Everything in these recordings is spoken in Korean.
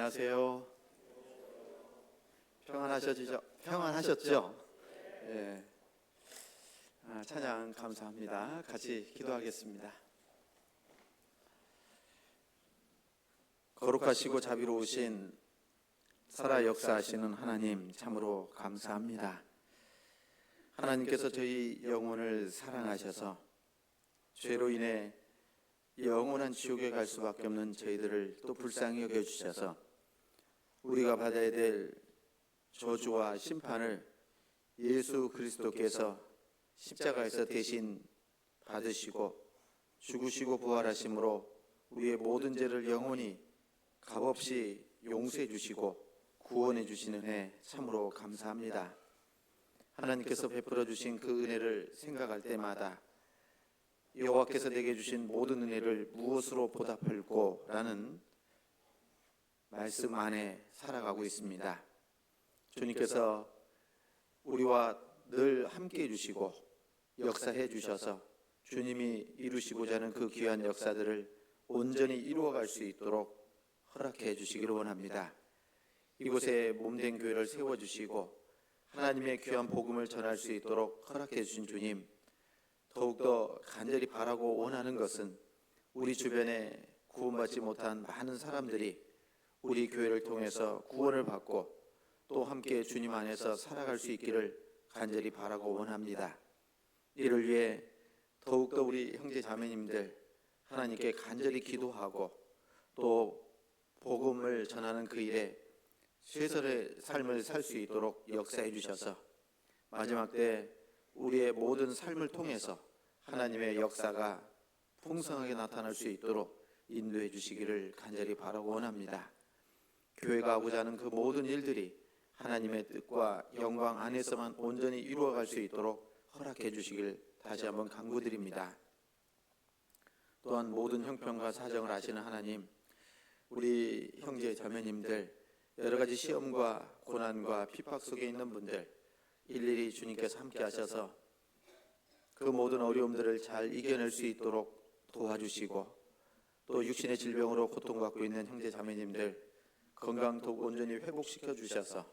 안녕하세요. 평안하셨죠? 예. 찬양 감사합니다. 같이 기도하겠습니다. 거룩하시고 자비로우신 살아 역사하시는 하나님, 참으로 감사합니다. 하나님께서 저희 영혼을 사랑하셔서 죄로 인해 영원한 지옥에 갈 수밖에 없는 저희들을 또 불쌍히 여겨주셔서 우리가 받아야 될 저주와 심판을 예수 그리스도께서 십자가에서 대신 받으시고 죽으시고 부활하심으로 우리의 모든 죄를 영원히 값없이 용서해 주시고 구원해 주시는 해 참으로 감사합니다. 하나님께서 베풀어 주신 그 은혜를 생각할 때마다 여호와께서 내게 주신 모든 은혜를 무엇으로 보답할꼬 라는 말씀 안에 살아가고 있습니다. 주님께서 우리와 늘 함께 해주시고 역사해 주셔서 주님이 이루시고자 하는 그 귀한 역사들을 온전히 이루어갈 수 있도록 허락해 주시기를 원합니다. 이곳에 몸된 교회를 세워주시고 하나님의 귀한 복음을 전할 수 있도록 허락해 주신 주님, 더욱더 간절히 바라고 원하는 것은 우리 주변에 구원받지 못한 많은 사람들이 우리 교회를 통해서 구원을 받고 또 함께 주님 안에서 살아갈 수 있기를 간절히 바라고 원합니다. 이를 위해 더욱더 우리 형제 자매님들 하나님께 간절히 기도하고 또 복음을 전하는 그 일에 최선의 삶을 살 수 있도록 역사해 주셔서 마지막 때 우리의 모든 삶을 통해서 하나님의 역사가 풍성하게 나타날 수 있도록 인도해 주시기를 간절히 바라고 원합니다. 교회가 하고자 하는 그 모든 일들이 하나님의 뜻과 영광 안에서만 온전히 이루어갈 수 있도록 허락해 주시길 다시 한번 간구드립니다. 또한 모든 형편과 사정을 아시는 하나님, 우리 형제 자매님들 여러 가지 시험과 고난과 핍박 속에 있는 분들 일일이 주님께서 함께 하셔서 그 모든 어려움들을 잘 이겨낼 수 있도록 도와주시고 또 육신의 질병으로 고통받고 있는 형제 자매님들 건강 더욱 온전히 회복시켜 주셔서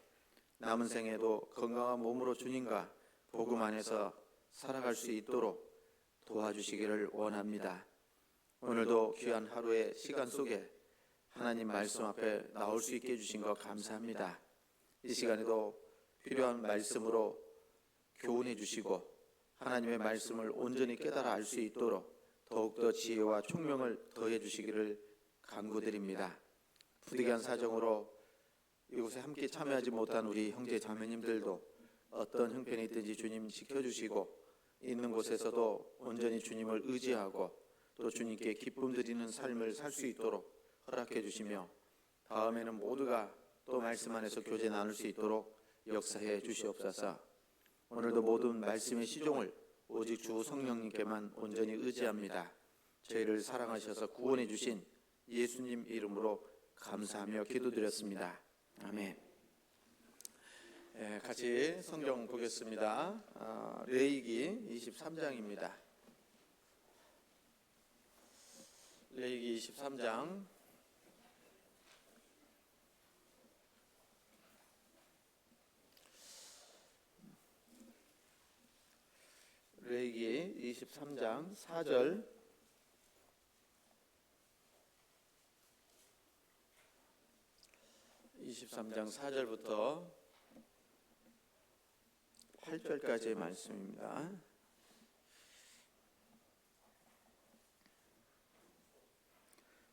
남은 생에도 건강한 몸으로 주님과 복음 안에서 살아갈 수 있도록 도와주시기를 원합니다. 오늘도 귀한 하루의 시간 속에 하나님 말씀 앞에 나올 수 있게 해주신 것 감사합니다. 이 시간에도 필요한 말씀으로 교훈해 주시고 하나님의 말씀을 온전히 깨달아 알 수 있도록 더욱더 지혜와 총명을 더해 주시기를 간구드립니다. 부득이한 사정으로 이곳에 함께 참여하지 못한 우리 형제 자매님들도 어떤 형편이 있든지 주님 지켜주시고 있는 곳에서도 온전히 주님을 의지하고 또 주님께 기쁨 드리는 삶을 살 수 있도록 허락해 주시며 다음에는 모두가 또 말씀 안에서 교제 나눌 수 있도록 역사해 주시옵소서. 오늘도 모든 말씀의 시종을 오직 주 성령님께만 온전히 의지합니다. 저희를 사랑하셔서 구원해 주신 예수님 이름으로 감사하며 기도드렸습니다. 아멘. 같이 성경 보겠습니다. 레위기 23장입니다. 레위기 23장 레위기 23장 4절 23장 4절부터 8절까지의 말씀입니다.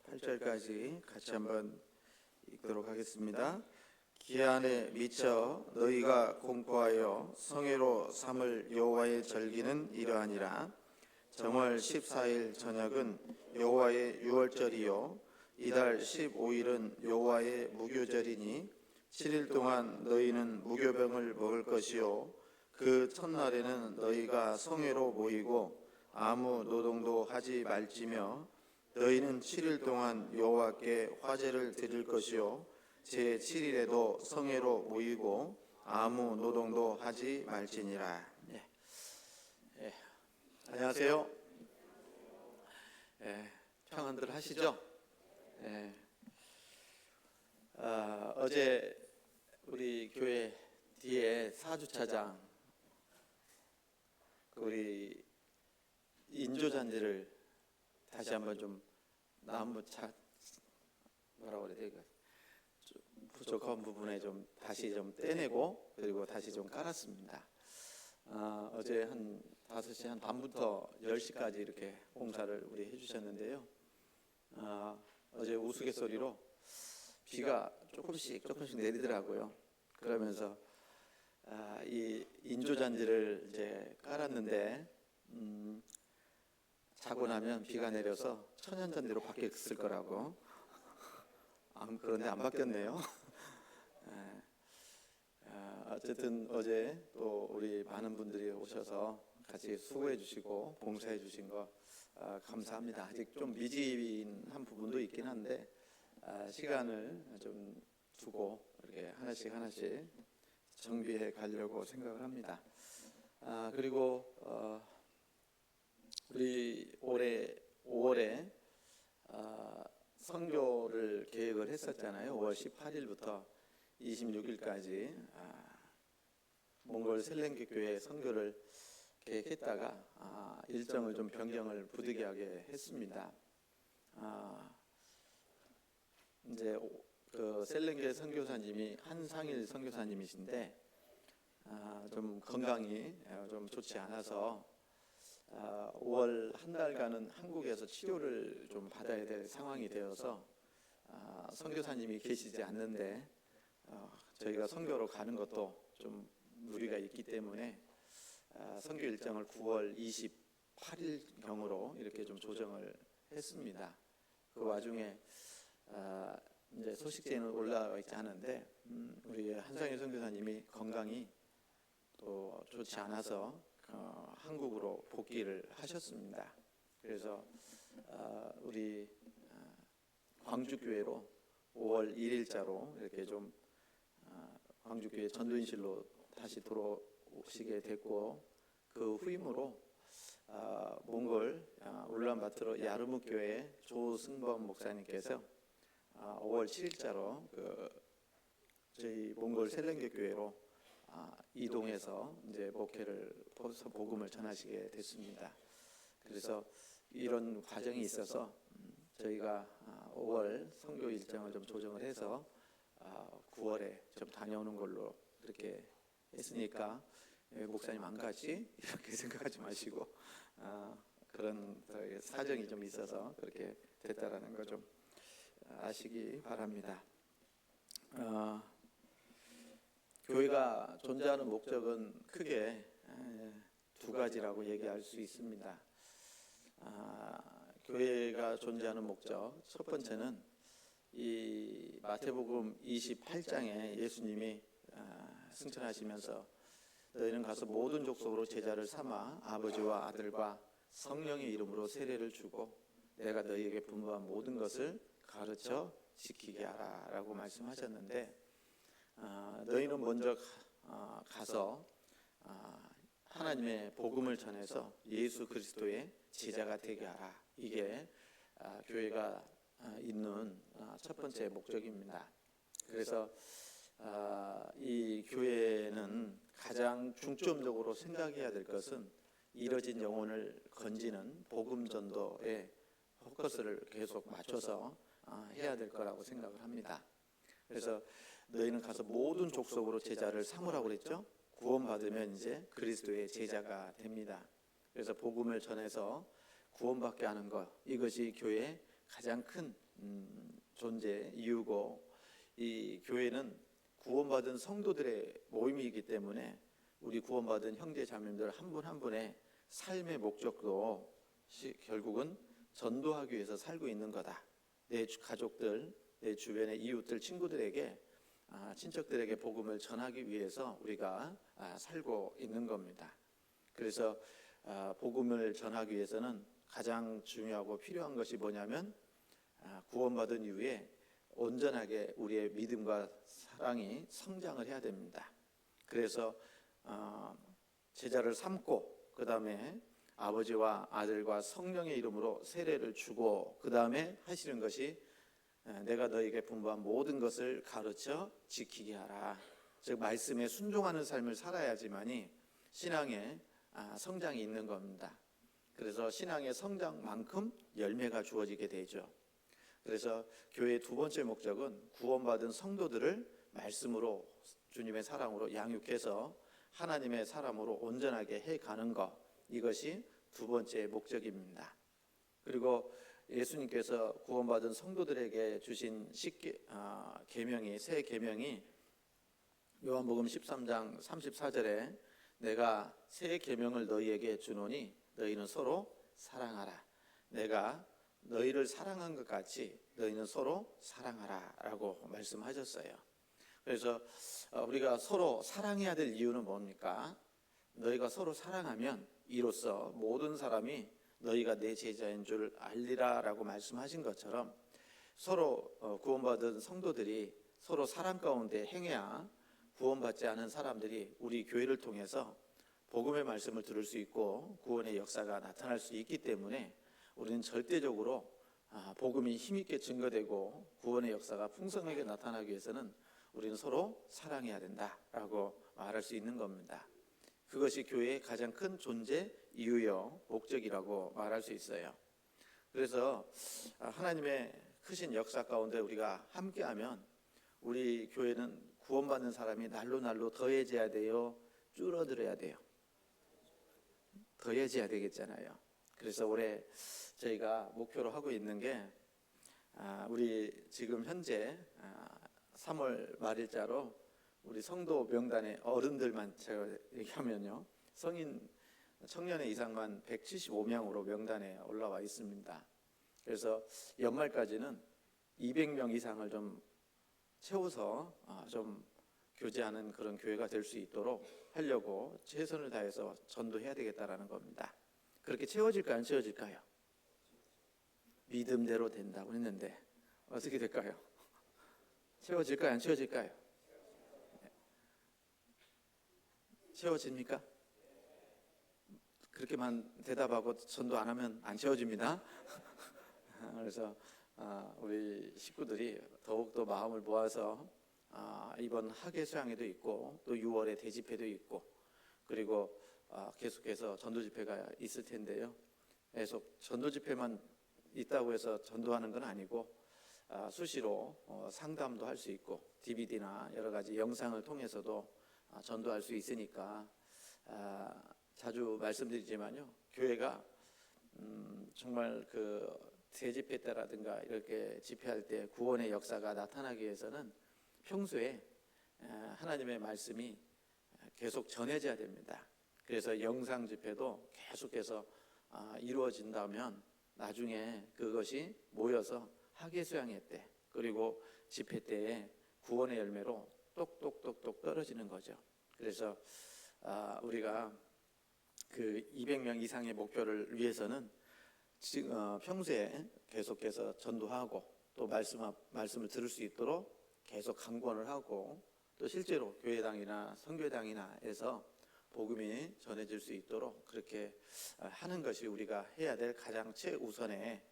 8절까지 같이 한번 읽도록 하겠습니다. 기한에 미쳐 너희가 공포하여 성회로 삼을 여호와의 절기는 이러하니라. 정월 14일 저녁은 여호와의 유월절이요 이달 15일은 여호와의 무교절이니 7일 동안 너희는 무교병을 먹을 것이요 그 첫날에는 너희가 성회로 모이고 아무 노동도 하지 말지며 너희는 7일 동안 여호와께 화제를 드릴 것이요 제7일에도 성회로 모이고 아무 노동도 하지 말지니라. 안녕하세요. 평안들 하시죠? 어제 우리 교회 뒤에 사주차장 우리 인조잔디를 다시 한번 좀 나무 차 뭐라고 그래야 돼? 좀 부족한 부분에 좀 다시 좀 떼내고 그리고 다시 좀 깔았습니다. 어제 한 5시 한 반부터 10시까지 이렇게 공사를 우리 해주셨는데요. 어제 우스갯소리로 비가 조금씩 내리더라고요. 그러면서 이 인조잔디를 이제 깔았는데 자고 나면 비가 내려서 천연잔디로 바뀌었을 거라고. 그런데 안 바뀌었네요. 어쨌든 어제 또 우리 많은 분들이 오셔서 같이 수고해 주시고 봉사해 주신 거 감사합니다. 아직 좀 미진한 부분도 있긴 한데 시간을 좀 두고 이렇게 하나씩 정비해 가려고 생각을 합니다. 그리고 우리 올해 5월에 선교를 계획을 했었잖아요. 5월 18일부터 26일까지 몽골 셀렌게 교회 선교를 계획했다가 일정을 좀 변경을 부득이하게 했습니다. 이제 그 셀렌게 선교사님이 한상일 선교사님이신데 좀 건강이 좀 좋지 않아서 5월 한 달간은 한국에서 치료를 좀 받아야 될 상황이 되어서 선교사님이 계시지 않는데 저희가 선교로 가는 것도 좀 무리가 있기 때문에 선교 일정을 9월 28일경으로 이렇게 좀 조정을 했습니다. 그 와중에 이제 소식제는 올라와 있지 않은데 우리 한상일 선교사님이 건강이 또 좋지 않아서 한국으로 복귀를 하셨습니다. 그래서 우리 광주교회로 5월 1일자로 이렇게 좀 광주교회 전도인실로 다시 들어오시게 됐고 그 후임으로 몽골 울란바토르 야르묵교회 조승범 목사님께서 5월 7일자로 저희 몽골 셀렌게 교회로 이동해서 이제 복음을 전하시게 됐습니다. 그래서 이런 과정이 있어서 저희가 5월 선교 일정을 좀 조정을 해서 9월에 좀 다녀오는 걸로 그렇게 했으니까 목사님 안 가지? 이렇게 생각하지 마시고 그런 사정이 좀 있어서 그렇게 됐다라는 거 좀 아시기 바랍니다. 교회가 존재하는 목적은 크게 두 가지라고 얘기할 수 있습니다. 교회가 존재하는 목적 첫 번째는 이 마태복음 28장에 예수님이 승천하시면서 너희는 가서 모든 족속으로 제자를 삼아 아버지와 아들과 성령의 이름으로 세례를 주고 내가 너희에게 분부한 모든 것을 가르쳐 지키게 하라 라고 말씀하셨는데 너희는 먼저 가서 하나님의 복음을 전해서 예수 그리스도의 제자가 되게 하라. 이게 교회가 있는 첫 번째 목적입니다. 그래서 이 교회는 가장 중점적으로 생각해야 될 것은 잃어진 영혼을 건지는 복음 전도에 포커스를 계속 맞춰서 해야 될 거라고 생각을 합니다. 그래서 너희는 가서 모든 족속으로 제자를 삼으라고 그랬죠. 구원받으면 이제 그리스도의 제자가 됩니다. 그래서 복음을 전해서 구원받게 하는 것, 이것이 교회의 가장 큰 존재 이유고, 이 교회는 구원받은 성도들의 모임이기 때문에 우리 구원받은 형제 자매들 한 분 한 분의 삶의 목적도 결국은 전도하기 위해서 살고 있는 거다. 내 가족들, 내 주변의 이웃들, 친구들에게 친척들에게 복음을 전하기 위해서 우리가 살고 있는 겁니다. 그래서 복음을 전하기 위해서는 가장 중요하고 필요한 것이 뭐냐면 구원받은 이후에 온전하게 우리의 믿음과 사랑이 성장을 해야 됩니다. 그래서 제자를 삼고 그 다음에 아버지와 아들과 성령의 이름으로 세례를 주고 그 다음에 하시는 것이 내가 너에게 분부한 모든 것을 가르쳐 지키게 하라. 즉 말씀에 순종하는 삶을 살아야지만이 신앙의 성장이 있는 겁니다. 그래서 신앙의 성장만큼 열매가 주어지게 되죠. 그래서 교회의 두 번째 목적은 구원받은 성도들을 말씀으로 주님의 사랑으로 양육해서 하나님의 사람으로 온전하게 해가는 것, 이것이 두 번째 목적입니다. 그리고 예수님께서 구원받은 성도들에게 주신 계명이, 새 계명이 요한복음 13장 34절에 내가 새 계명을 너희에게 주노니 너희는 서로 사랑하라. 내가 너희를 사랑한 것 같이 너희는 서로 사랑하라 라고 말씀하셨어요. 그래서 우리가 서로 사랑해야 될 이유는 뭡니까? 너희가 서로 사랑하면 이로써 모든 사람이 너희가 내 제자인 줄 알리라 라고 말씀하신 것처럼 서로 구원받은 성도들이 서로 사랑 가운데 행해야 구원받지 않은 사람들이 우리 교회를 통해서 복음의 말씀을 들을 수 있고 구원의 역사가 나타날 수 있기 때문에 우리는 절대적으로 복음이 힘있게 증거되고 구원의 역사가 풍성하게 나타나기 위해서는 우리는 서로 사랑해야 된다라고 말할 수 있는 겁니다. 그것이 교회의 가장 큰 존재 이유요 목적이라고 말할 수 있어요. 그래서 하나님의 크신 역사 가운데 우리가 함께하면 우리 교회는 구원받는 사람이 날로 날로 더해져야 돼요, 줄어들어야 돼요? 더해져야 되겠잖아요. 그래서 올해 저희가 목표로 하고 있는 게 우리 지금 현재 3월 말일자로 우리 성도 명단의 어른들만 제가 얘기하면요, 성인 청년의 이상만 175명으로 명단에 올라와 있습니다. 그래서 연말까지는 200명 이상을 좀 채워서 좀 교제하는 그런 교회가 될 수 있도록 하려고 최선을 다해서 전도해야 되겠다라는 겁니다. 그렇게 채워질까요, 안 채워질까요? 믿음대로 된다고 했는데 어떻게 될까요? 채워질까요, 안 채워질까요? 채워집니까? 그렇게만 대답하고 전도 안 하면 안 채워집니다. 그래서 우리 식구들이 더욱더 마음을 모아서 이번 학예 수양회도 있고 또 6월에 대집회도 있고 그리고 계속해서 전도 집회가 있을 텐데요. 계속 전도 집회만 있다고 해서 전도하는 건 아니고 수시로 상담도 할 수 있고 DVD나 여러 가지 영상을 통해서도 전도할 수 있으니까 자주 말씀드리지만요, 교회가 정말 그 대집회 때라든가 이렇게 집회할 때 구원의 역사가 나타나기 위해서는 평소에 하나님의 말씀이 계속 전해져야 됩니다. 그래서 영상 집회도 계속해서 이루어진다면 나중에 그것이 모여서 학예 수양회 때 그리고 집회 때에 구원의 열매로 똑똑똑똑 떨어지는 거죠. 그래서 우리가 그 200명 이상의 목표를 위해서는 평소에 계속해서 전도하고 또 말씀을 들을 수 있도록 계속 강권을 하고 또 실제로 교회당이나 선교당이나에서 복음이 전해질 수 있도록 그렇게 하는 것이 우리가 해야 될 가장 최우선의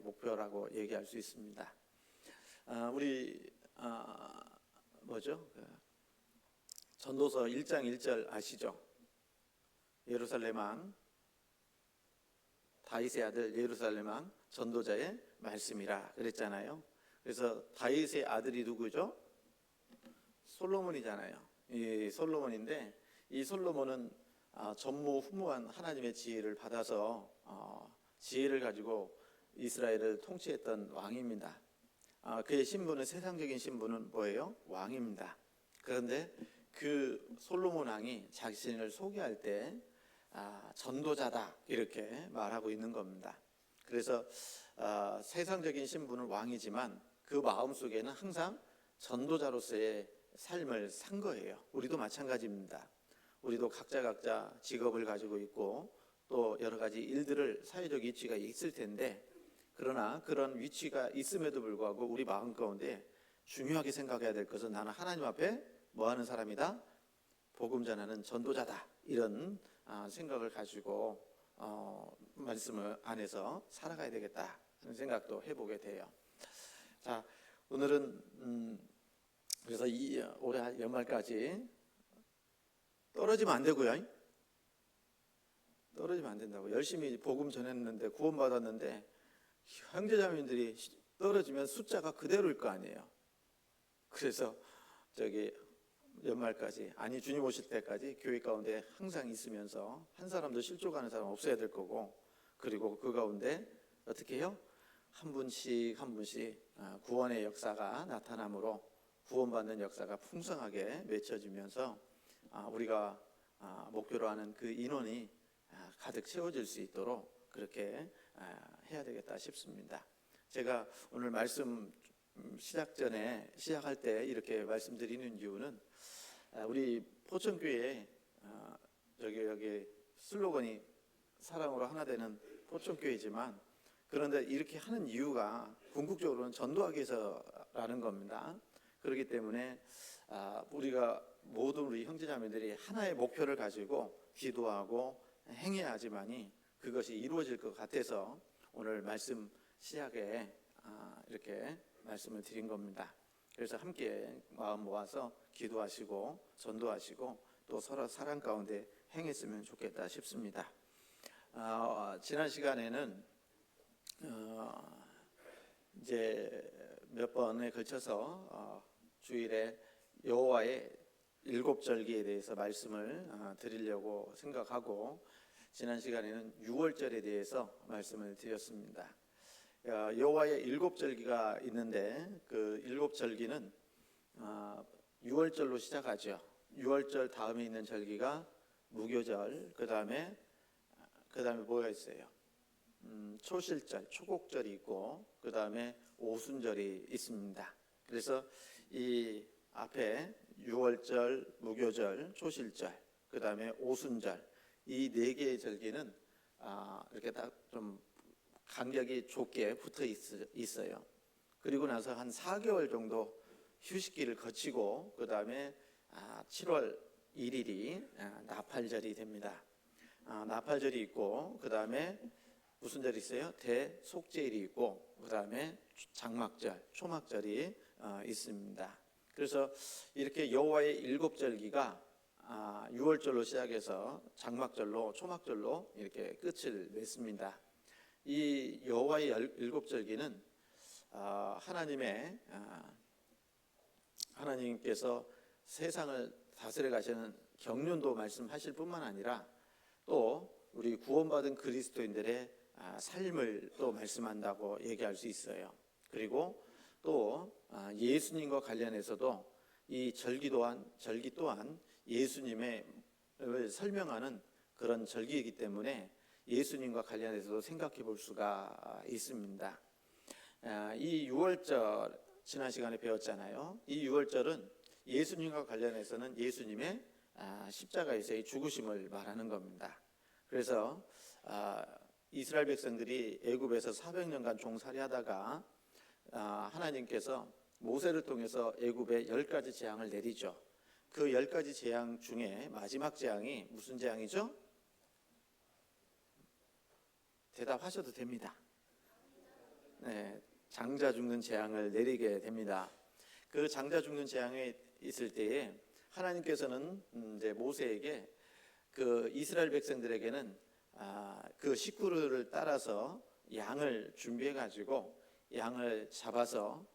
목표라고 얘기할 수 있습니다. 우리 전도서 1장 1절 아시죠? 예루살렘 왕 다윗의 아들 예루살렘 왕 전도자의 말씀이라 그랬잖아요. 그래서 다윗의 아들이 누구죠? 솔로몬이잖아요. 이 솔로몬인데 이 솔로몬은 전무후무한 하나님의 지혜를 받아서 지혜를 가지고 이스라엘을 통치했던 왕입니다. 그의 신분은 세상적인 신분은 뭐예요? 왕입니다. 그런데 그 솔로몬 왕이 자신을 소개할 때 전도자다 이렇게 말하고 있는 겁니다. 그래서 세상적인 신분은 왕이지만 그 마음속에는 항상 전도자로서의 삶을 산 거예요. 우리도 마찬가지입니다. 우리도 각자 직업을 가지고 있고 또 여러 가지 일들을 사회적 위치가 있을 텐데 그러나 그런 위치가 있음에도 불구하고 우리 마음 가운데 중요하게 생각해야 될 것은 나는 하나님 앞에 뭐하는 사람이다? 복음 전하는 전도자다. 이런 생각을 가지고 말씀을 안에서 살아가야 되겠다 하는 생각도 해보게 돼요. 자, 오늘은 그래서 이 올해 연말까지 떨어지면 안 되고요. 떨어지면 안 된다고. 열심히 복음 전했는데 구원받았는데 형제자매들이 떨어지면 숫자가 그대로일 거 아니에요. 그래서 연말까지, 아니 주님 오실 때까지 교회 가운데 항상 있으면서 한 사람도 실족하는 사람 없어야 될 거고, 그리고 그 가운데 어떻게 해요? 한 분씩 한 분씩 구원의 역사가 나타남으로 구원받는 역사가 풍성하게 맺혀지면서 우리가 목표로 하는 그 인원이 가득 채워질 수 있도록 그렇게 해야 되겠다 싶습니다. 제가 오늘 말씀 시작할 때 이렇게 말씀드리는 이유는 우리 포천교회 여기 슬로건이 사랑으로 하나 되는 포천교회지만, 그런데 이렇게 하는 이유가 궁극적으로는 전도하기 위해서라는 겁니다. 그렇기 때문에 우리가 모든 우리 형제자매들이 하나의 목표를 가지고 기도하고 행해야 하지만이 그것이 이루어질 것 같아서 오늘 말씀 시작에 이렇게 말씀을 드린 겁니다. 그래서 함께 마음 모아서 기도하시고 전도하시고 또 서로 사랑 가운데 행했으면 좋겠다 싶습니다. 지난 시간에는 이제 몇 번에 걸쳐서 주일에 여호와의 일곱 절기에 대해서 말씀을 드리려고 생각하고, 지난 시간에는 유월절에 대해서 말씀을 드렸습니다. 여호와의 일곱 절기가 있는데 그 일곱 절기는 유월절로 시작하죠. 유월절 다음에 있는 절기가 무교절, 그 다음에 뭐가 있어요? 초실절, 초곡절이 있고 그 다음에 오순절이 있습니다. 그래서 이 앞에 유월절, 무교절, 초실절, 그 다음에 오순절, 이 네 개의 절기는 이렇게 딱 좀 간격이 좁게 붙어 있어요. 그리고 나서 한 4개월 정도 휴식기를 거치고 그 다음에 7월 1일이 나팔절이 됩니다. 나팔절이 있고 그 다음에 무슨 절이 있어요? 대속죄일이 있고 그 다음에 장막절, 초막절이 있습니다. 그래서 이렇게 여호와의 일곱 절기가 6월절로 시작해서 장막절로 초막절로 이렇게 끝을 맺습니다. 이 여호와의 일곱 절기는 하나님께서 세상을 다스려 가시는 경륜도 말씀하실 뿐만 아니라 또 우리 구원받은 그리스도인들의 삶을 또 말씀한다고 얘기할 수 있어요. 그리고 또 예수님과 관련해서도 이 절기 또한 예수님을 설명하는 그런 절기이기 때문에 예수님과 관련해서도 생각해 볼 수가 있습니다. 이 유월절 지난 시간에 배웠잖아요. 이 유월절은 예수님과 관련해서는 예수님의 십자가에서의 죽으심을 말하는 겁니다. 그래서 이스라엘 백성들이 애굽에서 400년간 종살이하다가 하나님께서 모세를 통해서 애굽에 10가지 재앙을 내리죠. 그 10가지 재앙 중에 마지막 재앙이 무슨 재앙이죠? 대답하셔도 됩니다. 네, 장자 죽는 재앙을 내리게 됩니다. 그 장자 죽는 재앙에 있을 때에 하나님께서는 이제 모세에게 그 이스라엘 백성들에게는 그 식구를 따라서 양을 준비해 가지고 양을 잡아서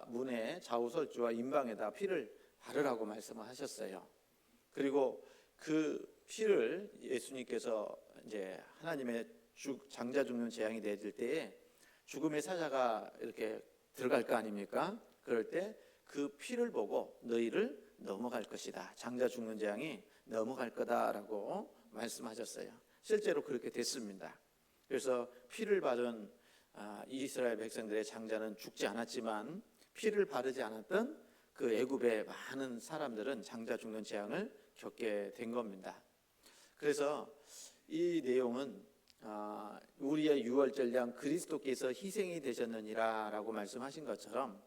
문에 좌우설주와 임방에다 피를 바르라고 말씀을 하셨어요. 그리고 그 피를 예수님께서 이제 하나님의 장자 죽는 재앙이 내릴 때에 죽음의 사자가 이렇게 들어갈 거 아닙니까? 그럴 때 그 피를 보고 너희를 넘어갈 것이다. 장자 죽는 재앙이 넘어갈 거다라고 말씀하셨어요. 실제로 그렇게 됐습니다. 그래서 피를 바른 이스라엘 백성들의 장자는 죽지 않았지만 피를 바르지 않았던 그 애굽의 많은 사람들은 장자 죽는 재앙을 겪게 된 겁니다. 그래서 이 내용은 우리의 유월절량 그리스도께서 희생이 되셨느니라라고 말씀하신 것처럼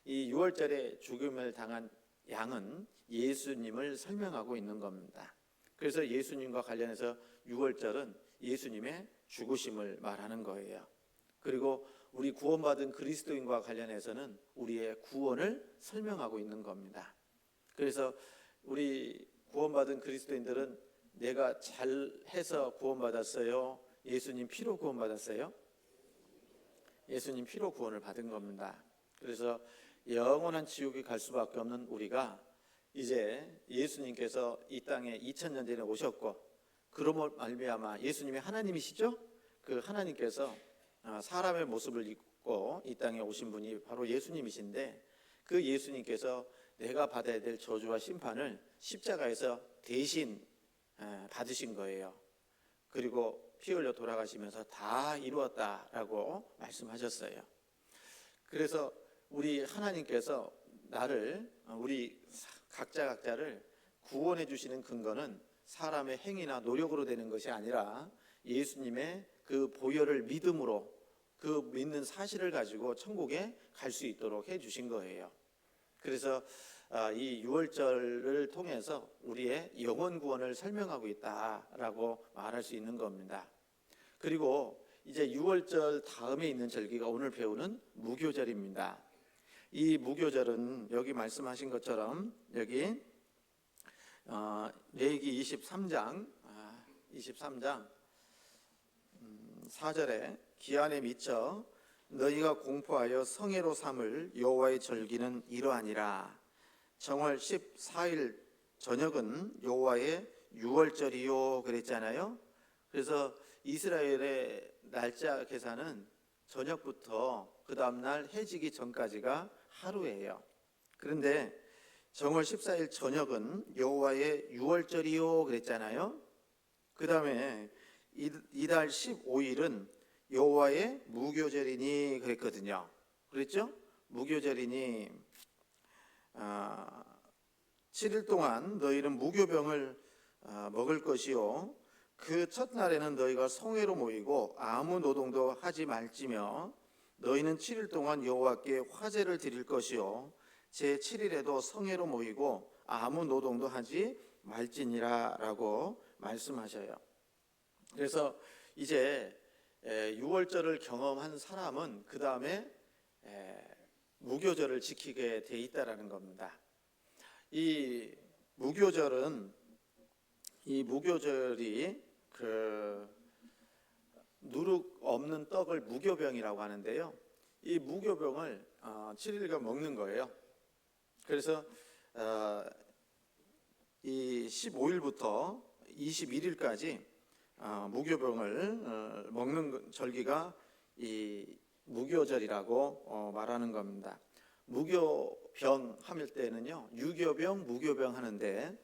이 유월절에 죽음을 당한 양은 예수님을 설명하고 있는 겁니다. 그래서 예수님과 관련해서 유월절은 예수님의 죽으심을 말하는 거예요. 그리고 우리 구원받은 그리스도인과 관련해서는 우리의 구원을 설명하고 있는 겁니다. 그래서 우리 구원받은 그리스도인들은 내가 잘해서 구원받았어요? 예수님 피로 구원받았어요? 예수님 피로 구원을 받은 겁니다. 그래서 영원한 지옥에 갈 수밖에 없는 우리가 이제 예수님께서 이 땅에 2000년 전에 오셨고, 그러므로 말미암아 예수님이 하나님이시죠? 그 하나님께서 사람의 모습을 입고 이 땅에 오신 분이 바로 예수님이신데, 그 예수님께서 내가 받아야 될 저주와 심판을 십자가에서 대신 받으신 거예요. 그리고 피 흘려 돌아가시면서 다 이루었다라고 말씀하셨어요. 그래서 우리 하나님께서 우리 각자를 구원해 주시는 근거는 사람의 행위나 노력으로 되는 것이 아니라 예수님의 그 보혈을 믿음으로, 그 믿는 사실을 가지고 천국에 갈 수 있도록 해 주신 거예요. 그래서 이 유월절을 통해서 우리의 영혼 구원을 설명하고 있다라고 말할 수 있는 겁니다. 그리고 이제 유월절 다음에 있는 절기가 오늘 배우는 무교절입니다. 이 무교절은 여기 말씀하신 것처럼 여기 레위기 23장 4절에 기한에 미쳐 너희가 공포하여 성회로 삼을 여호와의 절기는 이러하니라. 정월 14일 저녁은 여호와의 유월절이요 그랬잖아요. 그래서 이스라엘의 날짜 계산은 저녁부터 그 다음날 해지기 전까지가 하루예요. 그런데 정월 14일 저녁은 여호와의 유월절이요 그랬잖아요. 그 다음에 이달 15일은 여호와의 무교절이니 그랬거든요. 그랬죠? 무교절이니 7일 동안 너희는 무교병을 먹을 것이요 그 첫날에는 너희가 성회로 모이고 아무 노동도 하지 말지며 너희는 7일 동안 여호와께 화제를 드릴 것이요 제 7일에도 성회로 모이고 아무 노동도 하지 말지니라 라고 말씀하셔요. 그래서 이제 유월절을 경험한 사람은 그 다음에 무교절을 지키게 돼 있다라는 겁니다. 이 무교절이 그 누룩 없는 떡을 무교병이라고 하는데요. 이 무교병을 7일간 먹는 거예요. 그래서 이 15일부터 21일까지 무교병을 먹는 절기가 이 무교절이라고 말하는 겁니다. 무교병 할 때는요, 유교병, 무교병 하는데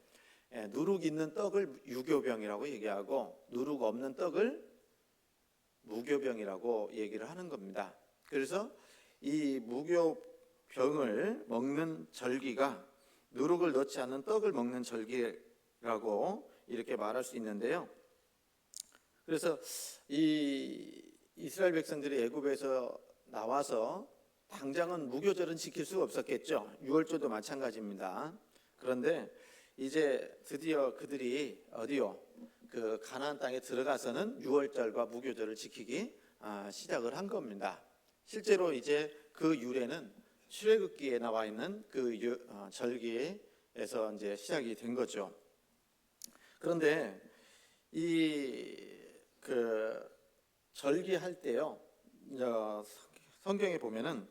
누룩 있는 떡을 유교병이라고 얘기하고 누룩 없는 떡을 무교병이라고 얘기를 하는 겁니다. 그래서 이 무교병을 먹는 절기가 누룩을 넣지 않는 떡을 먹는 절기라고 이렇게 말할 수 있는데요. 그래서 이 이스라엘 백성들이 애굽에서 나와서 당장은 무교절은 지킬 수가 없었겠죠. 유월절도 마찬가지입니다. 그런데 이제 드디어 그들이 그 가나안 땅에 들어가서는 유월절과 무교절을 지키기 시작을 한 겁니다. 실제로 이제 그 유래는 출애굽기에 나와 있는 그 절기에서 이제 시작이 된 거죠. 그런데 그 절기할 때요, 성경에 보면은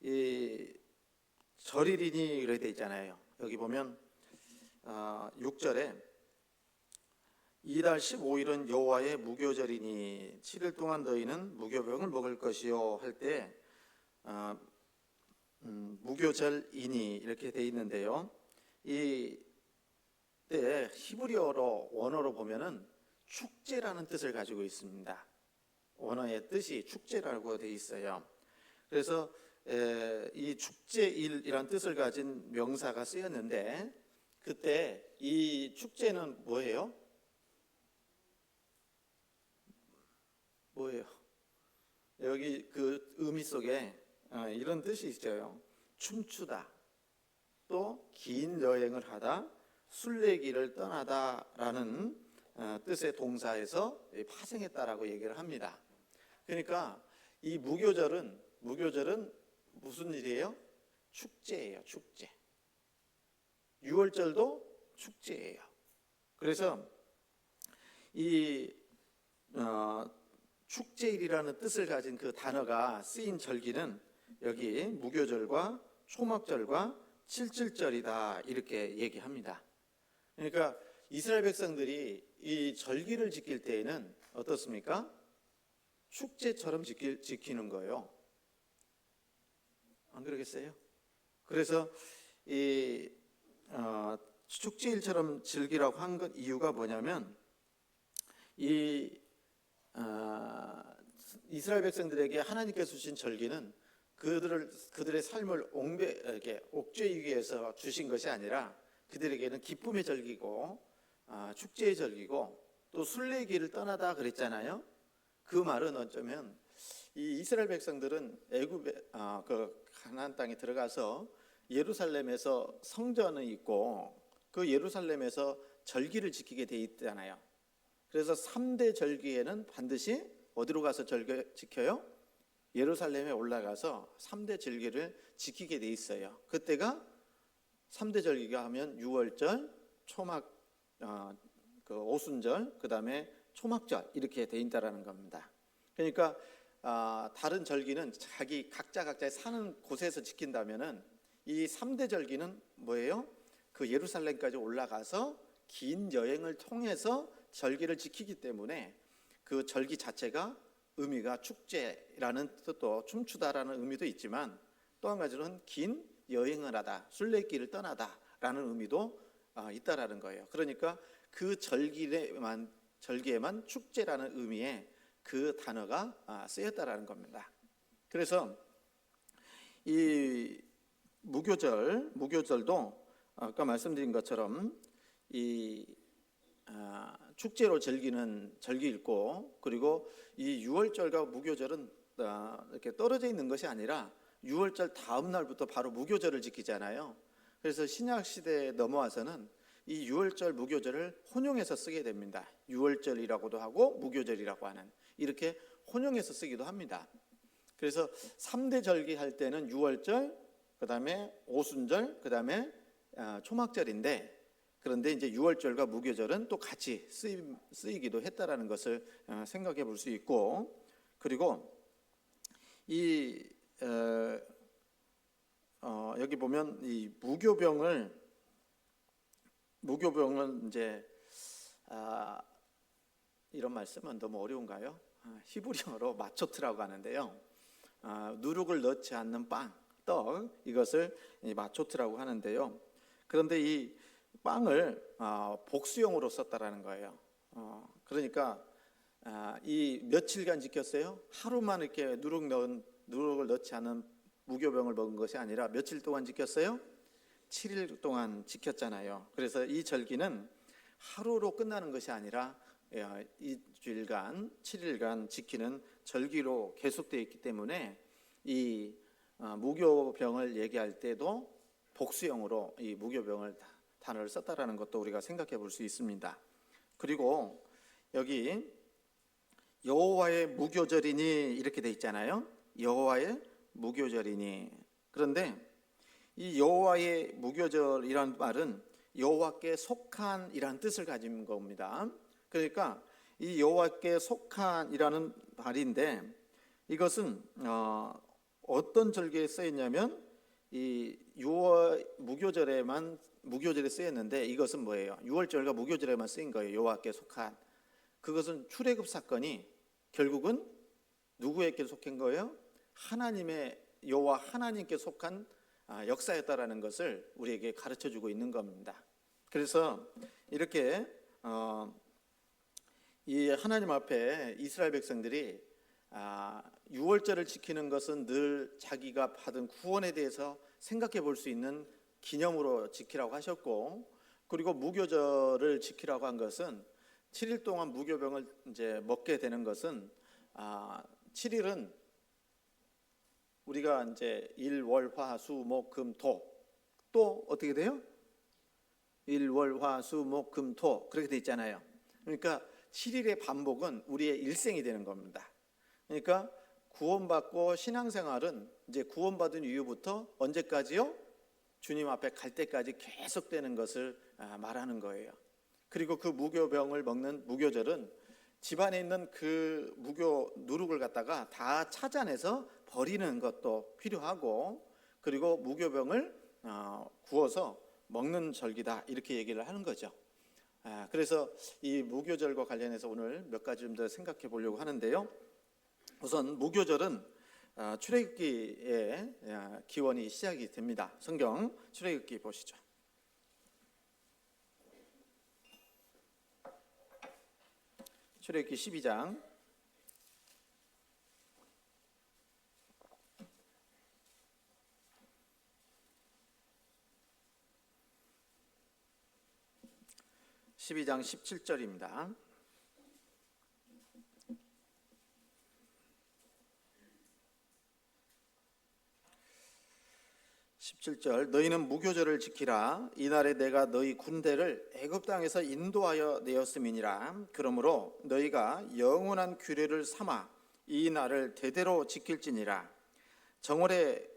이 절일이니 이렇게 돼 있잖아요. 여기 보면 6절에 이달 15일은 여호와의 무교절이니 7일 동안 너희는 무교병을 먹을 것이요 할 때 무교절이니 이렇게 돼 있는데요. 이 때 히브리어로 원어로 보면은 축제라는 뜻을 가지고 있습니다. 원어의 뜻이 축제라고 돼 있어요. 그래서 이 축제일이란 뜻을 가진 명사가 쓰였는데 그때 이 축제는 뭐예요? 여기 그 의미 속에 이런 뜻이 있어요. 춤추다, 또 긴 여행을 하다, 순례길을 떠나다라는 뜻의 동사에서 파생했다라고 얘기를 합니다. 그러니까 이 무교절은 무슨 일이에요? 축제예요, 축제. 유월절도 축제예요. 그래서 이 축제일이라는 뜻을 가진 그 단어가 쓰인 절기는 여기 무교절과 초막절과 칠칠절이다 이렇게 얘기합니다. 그러니까 이스라엘 백성들이 이 절기를 지킬 때에는 어떻습니까? 축제처럼 지키는 거예요. 안 그러겠어요? 그래서 이 축제일처럼 즐기라고 한 이유가 뭐냐면 이 이스라엘 백성들에게 하나님께서 주신 절기는 그들의 삶을 옥죄이기 위해서 주신 것이 아니라 그들에게는 기쁨의 절기고 축제의 절기고 또 순례길을 떠나다 그랬잖아요. 그 말은 어쩌면 이 이스라엘 백성들은 그 가나안 땅에 들어가서 예루살렘에서 성전이 있고 그 예루살렘에서 절기를 지키게 돼 있잖아요. 그래서 3대 절기에는 반드시 어디로 가서 지켜요? 예루살렘에 올라가서 3대 절기를 지키게 돼 있어요. 그때가 3대 절기가 하면 유월절, 그 오순절, 그다음에 초막절 이렇게 돼 있다라는 겁니다. 그러니까 다른 절기는 각자의 사는 곳에서 지킨다면은 이 3대 절기는 뭐예요? 그 예루살렘까지 올라가서 긴 여행을 통해서 절기를 지키기 때문에 그 절기 자체가 의미가 축제라는 뜻도 춤추다라는 의미도 있지만 또 한 가지는 긴 여행을 하다, 순례길을 떠나다라는 의미도 있다라는 거예요. 그러니까 그 절기에만 축제라는 의미의 그 단어가 쓰였다라는 겁니다. 그래서 이 무교절도 아까 말씀드린 것처럼 이 축제로 즐기는 절기일고, 그리고 이 유월절과 무교절은 이렇게 떨어져 있는 것이 아니라 유월절 다음 날부터 바로 무교절을 지키잖아요. 그래서 신약 시대에 넘어와서는 이 유월절 무교절을 혼용해서 쓰게 됩니다. 유월절이라고도 하고 무교절이라고 하는, 이렇게 혼용해서 쓰기도 합니다. 그래서 3대 절기 할 때는 유월절, 그다음에 오순절, 그다음에 초막절인데, 그런데 이제 유월절과 무교절은 또 같이 쓰이기도 했다라는 것을 생각해 볼 수 있고, 그리고 이 여기 보면 이 무교병을 이제 이런 말씀은 너무 어려운가요? 히브리어로 마초트라고 하는데요. 누룩을 넣지 않는 떡, 이것을 마초트라고 하는데요. 그런데 이 빵을 복수용으로 썼다라는 거예요. 그러니까 이 며칠간 지켰어요? 하루만 이렇게 누룩을 넣지 않은 무교병을 먹은 것이 아니라 며칠 동안 지켰어요? 7일 동안 지켰잖아요. 그래서 이 절기는 하루로 끝나는 것이 아니라 7일간 지키는 절기로 계속되어 있기 때문에 이 무교병을 얘기할 때도 복수형으로 이 무교병을 단어를 썼다라는 것도 우리가 생각해 볼 수 있습니다. 그리고 여기 여호와의 무교절이니 이렇게 돼 있잖아요. 여호와의 무교절이니. 그런데 이 여호와의 무교절이라는 말은 여호와께 속한이라는 뜻을 가진 겁니다. 그러니까 이 여호와께 속한이라는 말인데, 이것은 어떤 절기에 쓰였냐면 이 무교절에 쓰였는데, 이것은 뭐예요? 유월절과 무교절에만 쓰인 거예요. 여호와께 속한. 그것은 출애굽 사건이 결국은 누구에게 속한 거예요? 여호와 하나님께 속한 역사였다라는 것을 우리에게 가르쳐주고 있는 겁니다. 그래서 이렇게 이 하나님 앞에 이스라엘 백성들이 유월절을 지키는 것은 늘 자기가 받은 구원에 대해서 생각해 볼 수 있는 기념으로 지키라고 하셨고, 그리고 무교절을 지키라고 한 것은 7일 동안 무교병을 이제 먹게 되는 것은 7일은 우리가 이제 일, 월, 화, 수, 목, 금, 토, 또 어떻게 돼요? 일, 월, 화, 수, 목, 금, 토, 그렇게 돼 있잖아요. 그러니까 7일의 반복은 우리의 일생이 되는 겁니다. 그러니까 구원받고 신앙생활은 이제 구원받은 이후부터 언제까지요? 주님 앞에 갈 때까지 계속되는 것을 말하는 거예요. 그리고 그 무교병을 먹는 무교절은 집안에 있는 그 무교 누룩을 갖다가 다 찾아내서 버리는 것도 필요하고, 그리고 무교병을 구워서 먹는 절기다, 이렇게 얘기를 하는 거죠. 그래서 이 무교절과 관련해서 오늘 몇 가지 좀 더 생각해 보려고 하는데요. 우선 무교절은 출애굽기의 기원이 시작이 됩니다. 성경 출애굽기 보시죠. 출애굽기 12장 17절입니다. 17절, 너희는 무교절을 지키라. 이날에 내가 너희 군대를 애굽 땅에서 인도하여 내었음이니라. 그러므로 너희가 영원한 규례를 삼아 이 날을 대대로 지킬지니라. 정월의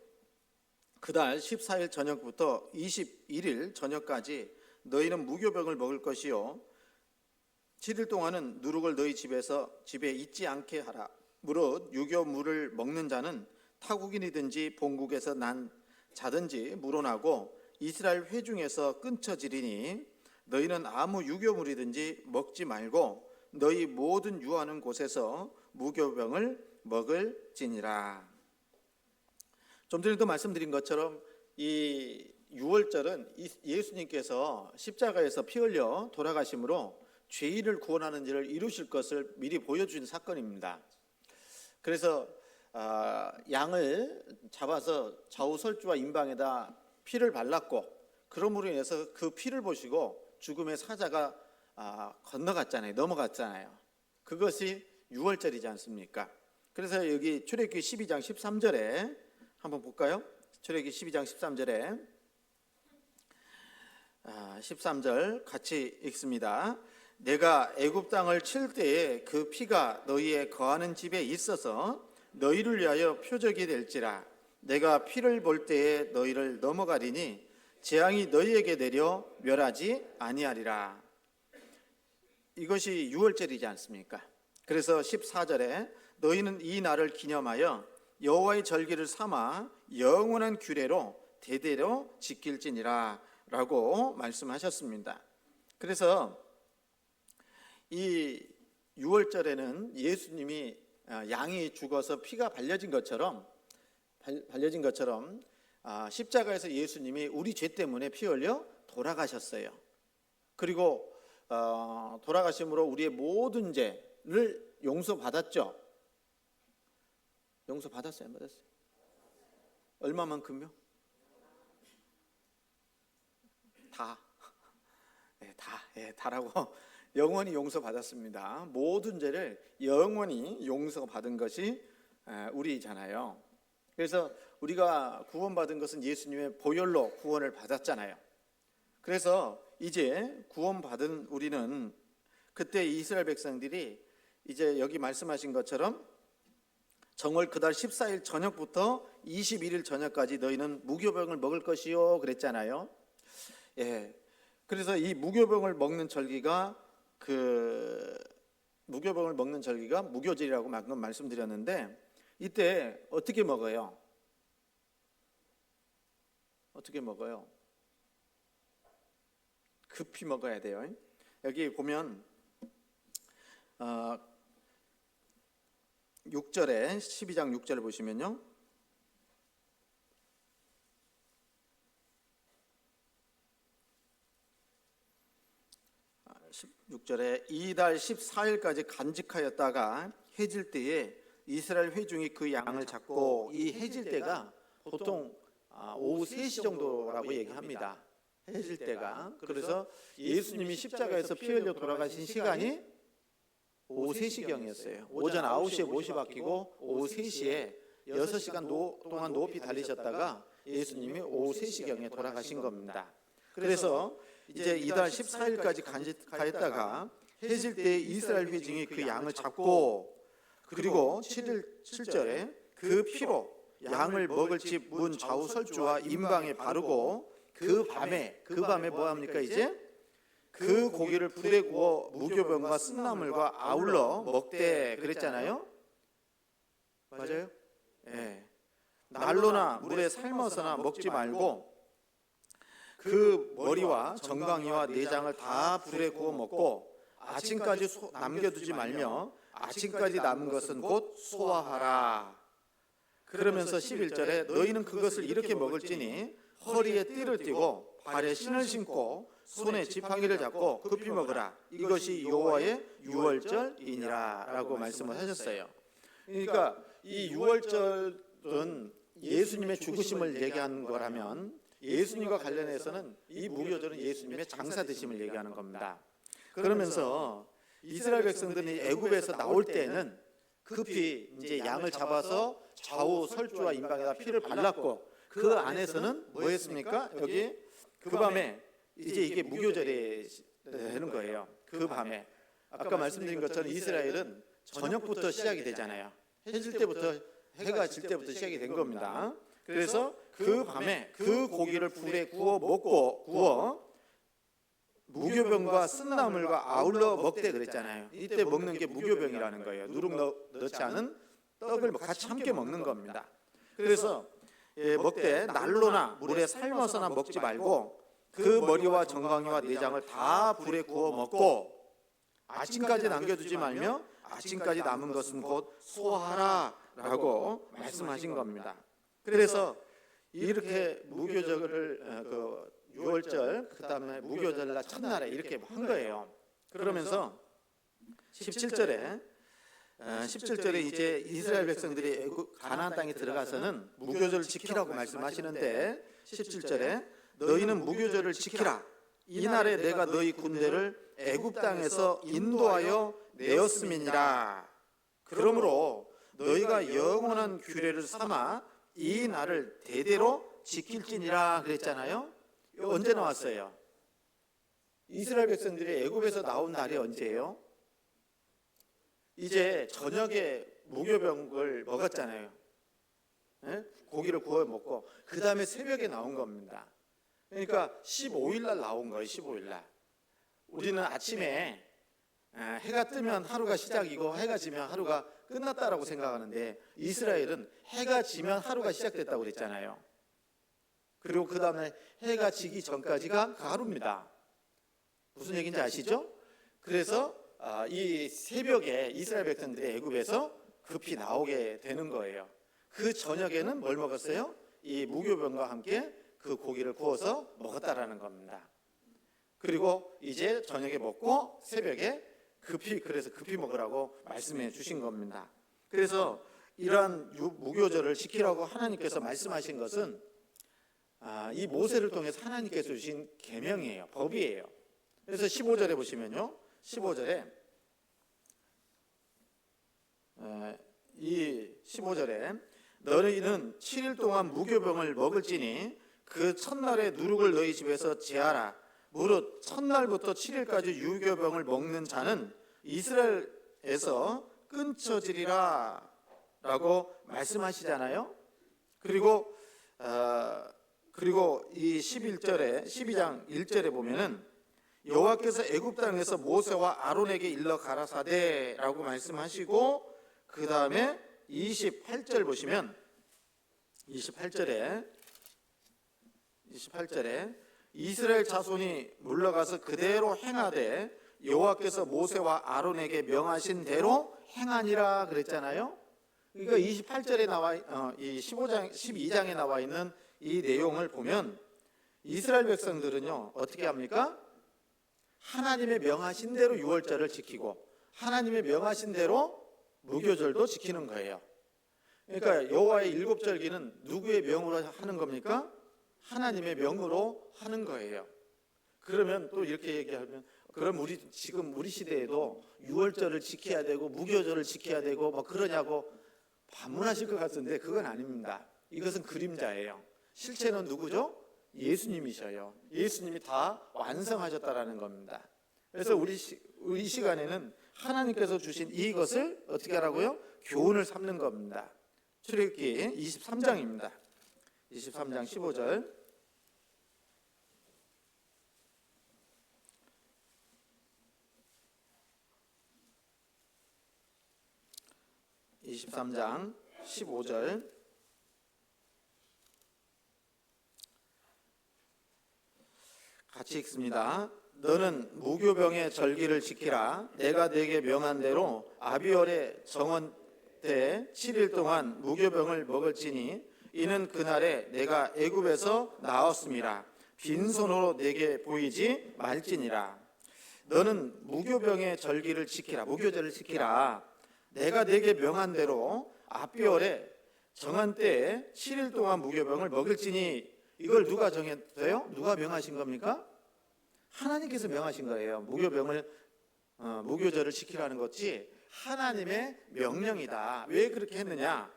그달 14일 저녁부터 21일 저녁까지 너희는 무교병을 먹을 것이요 7일 동안은 누룩을 너희 집에 있지 않게 하라. 무릇 유교물을 먹는 자는 타국인이든지 본국에서 난 자든지 물어나고 이스라엘 회중에서 끊쳐지리니 너희는 아무 유교물이든지 먹지 말고 너희 모든 유하는 곳에서 무교병을 먹을지니라. 좀 전에도 말씀드린 것처럼 이 유월절은 예수님께서 십자가에서 피 흘려 돌아가심으로 죄인을 구원하는 일을 이루실 것을 미리 보여준 사건입니다. 그래서 양을 잡아서 좌우설주와 임방에다 피를 발랐고, 그러므로 인해서 그 피를 보시고 죽음의 사자가 넘어갔잖아요. 그것이 유월절이지 않습니까? 그래서 여기 출애굽기 12장 13절에 한번 볼까요? 출애굽기 12장 13절에 13절 같이 읽습니다. 내가 애굽 땅을 칠 때에 그 피가 너희의 거하는 집에 있어서 너희를 위하여 표적이 될지라. 내가 피를 볼 때에 너희를 넘어가리니 재앙이 너희에게 내려 멸하지 아니하리라. 이것이 유월절이지 않습니까? 그래서 14절에 너희는 이 날을 기념하여 여호와의 절기를 삼아 영원한 규례로 대대로 지킬지니라 라고 말씀하셨습니다. 그래서 이 유월절에는 예수님이 양이 죽어서 피가 발려진 것처럼 십자가에서 예수님이 우리 죄 때문에 피 흘려 돌아가셨어요. 그리고 돌아가심으로 우리의 모든 죄를 용서받았죠. 용서받았어요? 안 받았어요? 얼마만큼요? 다라고 영원히 용서받았습니다. 모든 죄를 영원히 용서받은 것이 우리잖아요. 그래서 우리가 구원받은 것은 예수님의 보혈로 구원을 받았잖아요. 그래서 이제 구원받은 우리는 그때 이스라엘 백성들이 이제 여기 말씀하신 것처럼 정월 그달 14일 저녁부터 21일 저녁까지 너희는 무교병을 먹을 것이요 그랬잖아요. 그래서 이 무교병을 먹는 절기가 무교절이라고 방금 말씀드렸는데, 이때 어떻게 먹어요? 급히 먹어야 돼요. 여기 보면 6절에 12장 6절을 보시면요, 6절에 이달 14일까지 간직하였다가 해질 때에 이스라엘 회중이 그 양을 잡고, 이 해질 때가 보통 오후 3시 정도라고 얘기합니다. 해질 때가. 그래서 예수님이 십자가에서 피 흘려 돌아가신 시간이 오후 3시경이었어요. 오전 9시에 못이 박히고 오후 3시에 6시간 동안 높이 달리셨다가 예수님이 오후 3시경에 돌아가신 겁니다. 그래서 이제 이달 14일까지 간직하였다가 해질 때 이스라엘 회중이 그 양을 잡고, 그리고 7일 17절에 그 피로 양을 먹을 집 문 좌우 설주와 임방에 바르고 그 밤에 뭐 합니까? 이제 그 고기를 불에 구워 무교병과 쓴나물과 아울러 먹되 그랬잖아요. 맞아요? 예. 난로나 물에 삶아서나 먹지 말고 그 머리와 정강이와 내장을 다 불에 구워 먹고 아침까지 남겨두지 말며 아침까지 남은 것은 곧 소화하라. 그러면서 11절에 너희는 그것을 이렇게 먹을지니 허리에 띠를 띠고 발에 신을 신고 손에 지팡이를 잡고 급히 먹으라. 이것이 여호와의 유월절이니라 라고 말씀을 하셨어요. 그러니까 이 유월절은 예수님의 죽으심을 얘기하는 거라면 예수님과 관련해서는 이 무교절은 예수님의 장사 되심을 얘기하는 겁니다. 그러면서 이스라엘 백성들이 애굽에서 나올 때는 급히 이제 양을 잡아서 좌우 설주와 임방에다 피를 발랐고 그 안에서는 뭐 했습니까? 여기 그 밤에 이제 이게 무교절이 되는 거예요. 그 밤에 아까 말씀드린 것처럼 이스라엘은 저녁부터 시작이 되잖아요. 해가 질 때부터 시작이 된 겁니다. 그래서 그 밤에 그 고기를 불에 구워 무교병과 쓴나물과 아울러 먹되 그랬잖아요. 이때 먹는 게 무교병이라는 거예요. 누룩 넣지 않은 떡을 같이 함께 먹는 겁니다. 그래서 먹되 난로나 물에 삶아서나 먹지 말고 그 머리와 정강이와 내장을 다 불에 구워 먹고 아침까지 남겨두지 말며 아침까지 남은 것은 곧 소화하라 라고 말씀하신 겁니다. 그래서 이렇게 무교절을 유월절 그다음에 무교절날 첫날에 이렇게 한 거예요. 그러면서 17절에 이제 이스라엘 백성들이 가나안 땅에 들어가서는 무교절을 지키라고 말씀하시는데 17절에 너희는 무교절을 지키라. 이날에 내가 너희 군대를 애굽 땅에서 인도하여 내었음이니라. 그러므로 너희가 영원한 규례를 삼아 이 날을 대대로 지킬지니라 그랬잖아요. 언제 나왔어요? 이스라엘 백성들이 애굽에서 나온 날이 언제예요? 이제 저녁에 무교병을 먹었잖아요. 네? 고기를 구워 먹고 그 다음에 새벽에 나온 겁니다. 그러니까 15일 날 나온 거예요. 15일 날. 우리는 아침에 해가 뜨면 하루가 시작이고 해가 지면 하루가 끝났다라고 생각하는데 이스라엘은 해가 지면 하루가 시작됐다고 그랬잖아요. 그리고 그 다음에 해가 지기 전까지가 그 하루입니다. 무슨 얘기인지 아시죠? 그래서 이 새벽에 이스라엘 백성들이 애굽에서 급히 나오게 되는 거예요. 그 저녁에는 뭘 먹었어요? 이 무교병과 함께 그 고기를 구워서 먹었다라는 겁니다. 그리고 이제 저녁에 먹고 새벽에 급히 먹으라고 말씀해 주신 겁니다. 그래서 이러한 무교절을 지키라고 하나님께서 말씀하신 것은 이 모세를 통해서 하나님께서 주신 계명이에요. 법이에요. 그래서 15절에 보시면요. 15절에 이 15절에 너희는 7일 동안 무교병을 먹을지니 그 첫날에 누룩을 너희 집에서 제하라. 무릇 첫날부터 7일까지 유교병을 먹는 자는 이스라엘에서 끊쳐지리라 라고 말씀하시잖아요. 그리고 이 12장 1절에 보면은 여호와께서 애굽 땅에서 모세와 아론에게 일러 가라사대라고 말씀하시고 그 다음에 28절 보시면 28절에 이스라엘 자손이 물러가서 그대로 행하되 여호와께서 모세와 아론에게 명하신 대로 행하니라 그랬잖아요. 그러니까 28절에 나와 이 12장에 나와 있는 이 내용을 보면 이스라엘 백성들은요 어떻게 합니까? 하나님의 명하신 대로 유월절을 지키고 하나님의 명하신 대로 무교절도 지키는 거예요. 그러니까 여호와의 일곱 절기는 누구의 명으로 하는 겁니까? 하나님의 명으로 하는 거예요. 그러면 또 이렇게 얘기하면 그럼 우리 시대에도 유월절을 지켜야 되고 무교절을 지켜야 되고 뭐 그러냐고 반문하실 것 같은데 그건 아닙니다. 이것은 그림자예요. 실체는 누구죠? 예수님이셔요. 예수님이 다 완성하셨다라는 겁니다. 그래서 우리 시간에는 하나님께서 주신 이것을 어떻게 하라고요? 교훈을 삼는 겁니다. 출애굽기 23장입니다. 23장 15절. 23장 15절. 같이 읽습니다. 너는 무교병의 절기를 지키라. 내가 네게 명한 대로 아비월의 정원 때 7일 동안 무교병을 먹을지니 이는 그날에 내가 애굽에서 나왔음이라. 빈손으로 내게 보이지 말지니라. 너는 무교병의 절기를 지키라. 무교절을 지키라. 내가 네게 명한 대로 아비월의 정한 때에 7일 동안 무교병을 먹을지니. 이걸 누가 정했어요? 누가 명하신 겁니까? 하나님께서 명하신 거예요. 무교절을 지키라는 것이 하나님의 명령이다. 왜 그렇게 했느냐?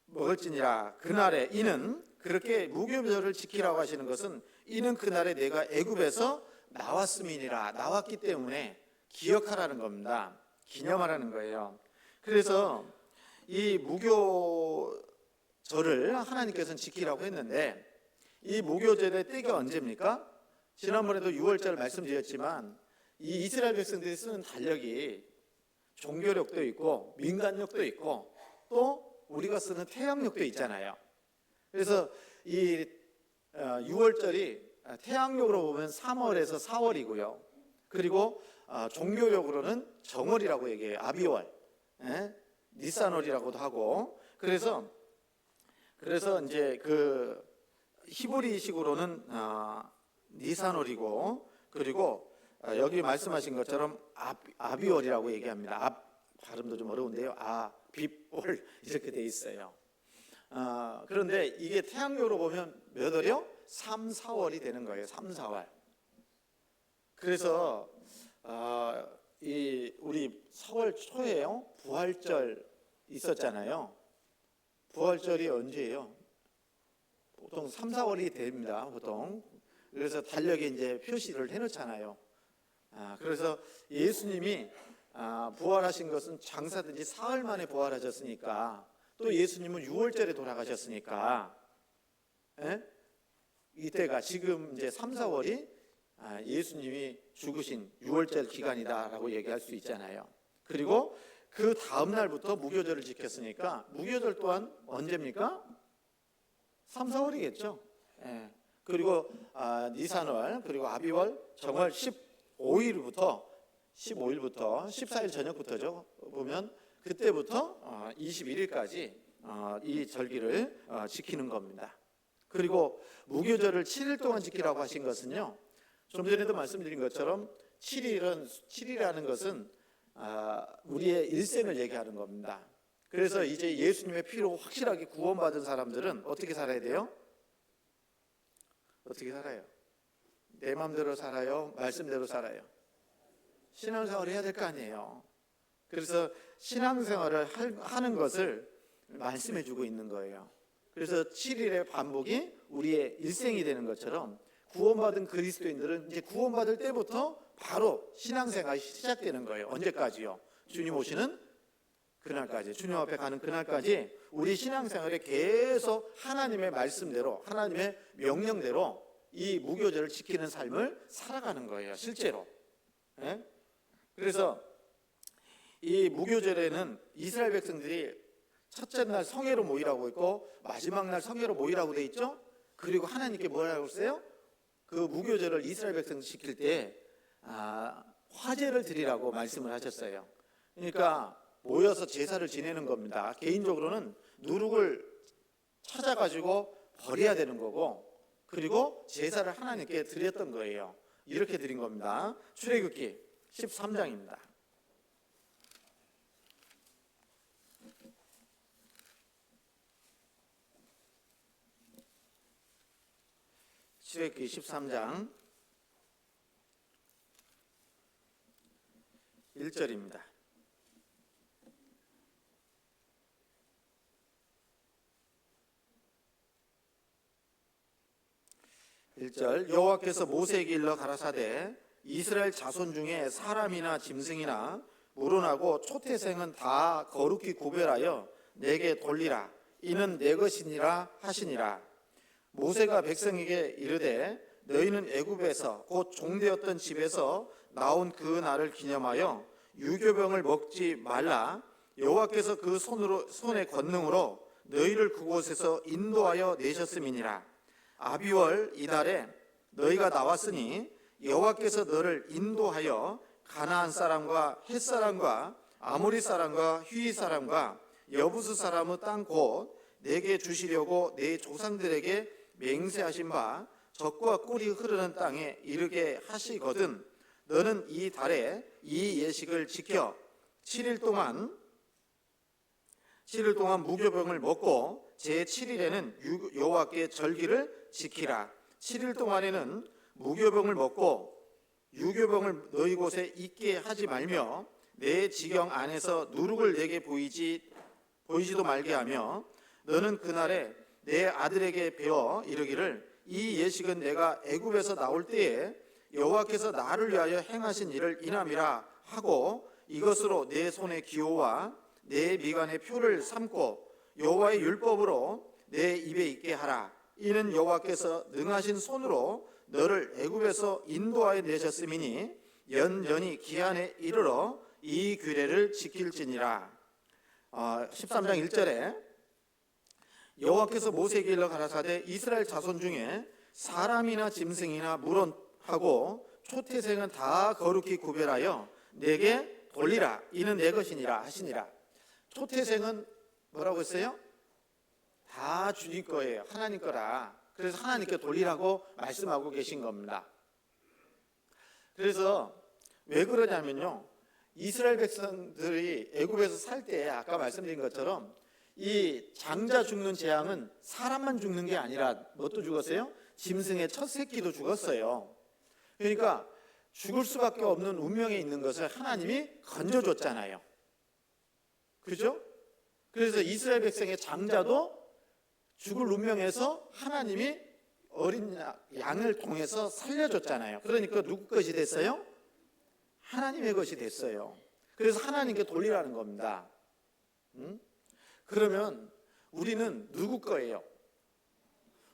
먹을지니라. 그날에 이는, 그렇게 무교절을 지키라고 하시는 것은 이는 그날에 내가 애굽에서 나왔음이니라. 나왔기 때문에 기억하라는 겁니다. 기념하라는 거예요. 그래서 이 무교절을 하나님께서는 지키라고 했는데, 이 무교절의 때가 언제입니까? 지난번에도 6월절 말씀드렸지만 이 이스라엘 백성들이 쓰는 달력이 종교력도 있고 민간력도 있고 또 우리가 쓰는 태양력도 있잖아요. 그래서 이 6월절이 태양력으로 보면 3월에서 4월이고요. 그리고 종교력으로는 정월이라고 얘기해요. 아비월, 니산월이라고도 하고. 그래서 이제 그 히브리식으로는 니산월이고, 그리고 여기 말씀하신 것처럼 아비월이라고 얘기합니다. 발음도 좀 어려운데요. 비월 이렇게 돼 있어요. 그런데 이게 태양력으로 보면 몇 월이요? 3, 4월이 되는 거예요. 3, 4월. 그래서 우리 4월 초에요. 부활절 있었잖아요. 부활절이 언제예요? 보통 3, 4월이 됩니다. 보통. 그래서 달력에 이제 표시를 해놓잖아요. 그래서 예수님이 부활하신 것은 장사든지 사흘 만에 부활하셨으니까, 또 예수님은 6월절에 돌아가셨으니까, 이때가 지금 이제 3, 4월이 예수님이 죽으신 6월절 기간이다라고 얘기할 수 있잖아요. 그리고 그 다음 날부터 무교절을 지켰으니까 무교절 또한 언제입니까? 3, 4월이겠죠. 그리고 니산월, 그리고 아비월, 정월 15일부터 14일 저녁부터죠. 보면 그때부터 21일까지 이 절기를 지키는 겁니다. 그리고 무교절을 7일 동안 지키라고 하신 것은요, 좀 전에도 말씀드린 것처럼 7일이라는 것은 우리의 일생을 얘기하는 겁니다. 그래서 이제 예수님의 피로 확실하게 구원받은 사람들은 어떻게 살아야 돼요? 어떻게 살아요? 내 마음대로 살아요? 말씀대로 살아요? 신앙생활을 해야 될 거 아니에요. 그래서 신앙생활을 하는 것을 말씀해 주고 있는 거예요. 그래서 7일의 반복이 우리의 일생이 되는 것처럼 구원받은 그리스도인들은 이제 구원받을 때부터 바로 신앙생활이 시작되는 거예요. 언제까지요? 주님 오시는 그날까지, 주님 앞에 가는 그날까지 우리 신앙생활에 계속 하나님의 말씀대로, 하나님의 명령대로 이 무교절을 지키는 삶을 살아가는 거예요. 실제로. 그래서 이 무교절에는 이스라엘 백성들이 첫째 날 성회로 모이라고 있고 마지막 날 성회로 모이라고 돼 있죠. 그리고 하나님께 뭐라고 했어요? 그 무교절을 이스라엘 백성 지킬 때 화제를 드리라고 말씀을 하셨어요. 그러니까 모여서 제사를 지내는 겁니다. 개인적으로는 누룩을 찾아가지고 버려야 되는 거고, 그리고 제사를 하나님께 드렸던 거예요. 이렇게 드린 겁니다. 출애굽기 13장입니다. 출애굽기 13장 1절입니다. 1절 여호와께서 모세에게 일러 가라사대 이스라엘 자손 중에 사람이나 짐승이나 물어나고 초태생은 다 거룩히 구별하여 내게 돌리라. 이는 내 것이니라 하시니라. 모세가 백성에게 이르되 너희는 애굽에서 곧 종되었던 집에서 나온 그 날을 기념하여 유교병을 먹지 말라. 여호와께서 그 손의 권능으로 너희를 그곳에서 인도하여 내셨음이니라. 아비월 이달에 너희가 나왔으니 여호와께서 너를 인도하여 가나안 사람과 헷 사람과 아모리 사람과 휘이 사람과 여부스 사람의 땅 곧 내게 주시려고 내 조상들에게 맹세하신 바 젖과 꿀이 흐르는 땅에 이르게 하시거든. 너는 이 달에 이 예식을 지켜 7일 동안 무교병을 먹고 제7일에는 여호와께 절기를 지키라. 7일 동안에는 무교병을 먹고 유교병을 너희 곳에 있게 하지 말며 내 지경 안에서 누룩을 내게 보이지도 말게 하며 너는 그날에 내 아들에게 배워 이르기를 이 예식은 내가 애굽에서 나올 때에 여호와께서 나를 위하여 행하신 일을 인함이라 하고 이것으로 내 손의 기호와 내 미간의 표를 삼고 여호와의 율법으로 내 입에 있게 하라. 이는 여호와께서 능하신 손으로 너를 애굽에서 인도하여 내셨음이니 연연히 기한에 이르러 이 규례를 지킬지니라. 13장 1절에 여호와께서 모세에게 일러 가라사대 이스라엘 자손 중에 사람이나 짐승이나 물어하고 초태생은 다 거룩히 구별하여 내게 돌리라. 이는 내 것이니라 하시니라. 초태생은 뭐라고 했어요? 다 주님 거예요. 하나님 거라. 그래서 하나님께 돌리라고 말씀하고 계신 겁니다. 그래서 왜 그러냐면요, 이스라엘 백성들이 애굽에서 살 때 아까 말씀드린 것처럼 이 장자 죽는 재앙은 사람만 죽는 게 아니라 뭣도 죽었어요? 짐승의 첫 새끼도 죽었어요. 그러니까 죽을 수밖에 없는 운명에 있는 것을 하나님이 건져줬잖아요. 그죠? 그래서 이스라엘 백성의 장자도 죽을 운명에서 하나님이 어린 양을 통해서 살려줬잖아요. 그러니까 누구 것이 됐어요? 하나님의 것이 됐어요. 그래서 하나님께 돌리라는 겁니다. 그러면 우리는 누구 거예요?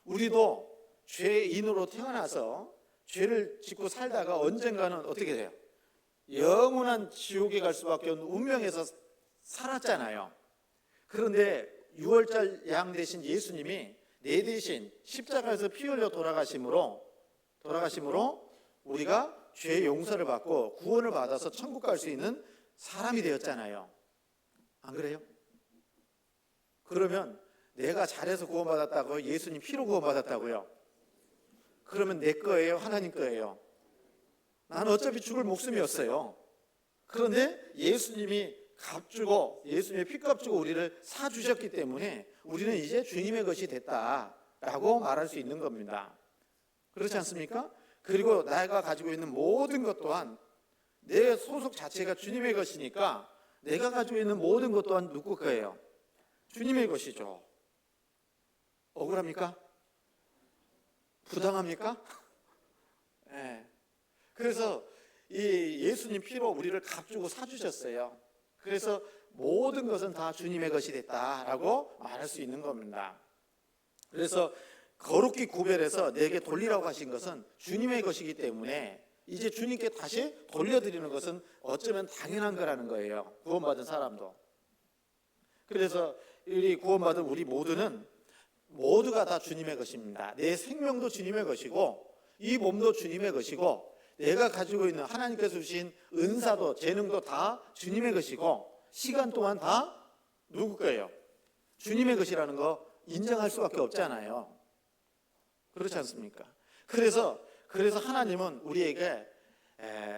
우리도 죄인으로 태어나서 죄를 짓고 살다가 언젠가는 어떻게 돼요? 영원한 지옥에 갈 수밖에 없는 운명에서 살았잖아요. 그런데 6월절 양 되신 예수님이 내 대신 십자가에서 피 흘려 돌아가심으로 우리가 죄 용서를 받고 구원을 받아서 천국 갈 수 있는 사람이 되었잖아요. 안 그래요? 그러면 내가 잘해서 구원받았다고요? 예수님 피로 구원받았다고요? 그러면 내 거예요? 하나님 거예요? 나는 어차피 죽을 목숨이었어요. 그런데 예수님이 값주고 예수님의 피값 주고 우리를 사주셨기 때문에 우리는 이제 주님의 것이 됐다라고 말할 수 있는 겁니다. 그렇지 않습니까? 그리고 내가 가지고 있는 모든 것 또한 내 소속 자체가 주님의 것이니까 내가 가지고 있는 모든 것 또한 누구 거예요? 주님의 것이죠. 억울합니까? 부당합니까? 네. 그래서 이 예수님 피로 우리를 값주고 사주셨어요. 그래서 모든 것은 다 주님의 것이 됐다라고 말할 수 있는 겁니다. 그래서 거룩히 구별해서 내게 돌리라고 하신 것은 주님의 것이기 때문에 이제 주님께 다시 돌려드리는 것은 어쩌면 당연한 거라는 거예요. 구원받은 사람도. 그래서 이 구원받은 우리 모두가 다 주님의 것입니다. 내 생명도 주님의 것이고 이 몸도 주님의 것이고 내가 가지고 있는 하나님께서 주신 은사도 재능도 다 주님의 것이고 시간 동안 다 누구 거예요? 주님의 것이라는 거 인정할 수밖에 없잖아요. 그렇지 않습니까? 그래서 하나님은 우리에게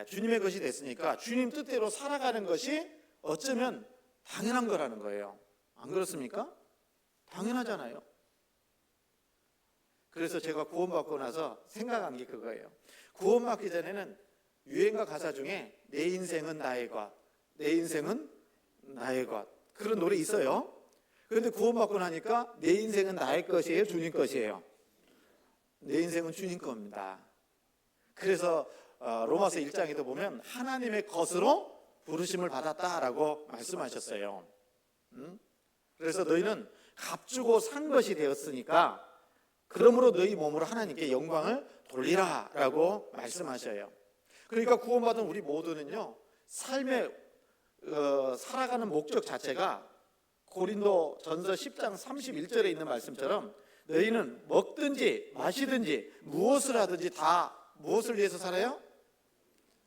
주님의 것이 됐으니까 주님 뜻대로 살아가는 것이 어쩌면 당연한 거라는 거예요. 안 그렇습니까? 당연하잖아요. 그래서 제가 구원받고 나서 생각한 게 그거예요. 구원받기 전에는 유행가 가사 중에 내 인생은 나의 것, 내 인생은 나의 것 그런 노래 있어요. 그런데 구원받고 나니까 내 인생은 나의 것이에요? 주님 것이에요? 내 인생은 주님 겁니다. 그래서 로마서 1장에도 보면 하나님의 것으로 부르심을 받았다라고 말씀하셨어요. 그래서 너희는 값주고 산 것이 되었으니까 그러므로 너희 몸으로 하나님께 영광을 돌리라라고 말씀하셔요. 그러니까 구원받은 우리 모두는요, 삶의 살아가는 목적 자체가 고린도 전서 10장 31절에 있는 말씀처럼 너희는 먹든지 마시든지 무엇을 하든지 다 무엇을 위해서 살아요?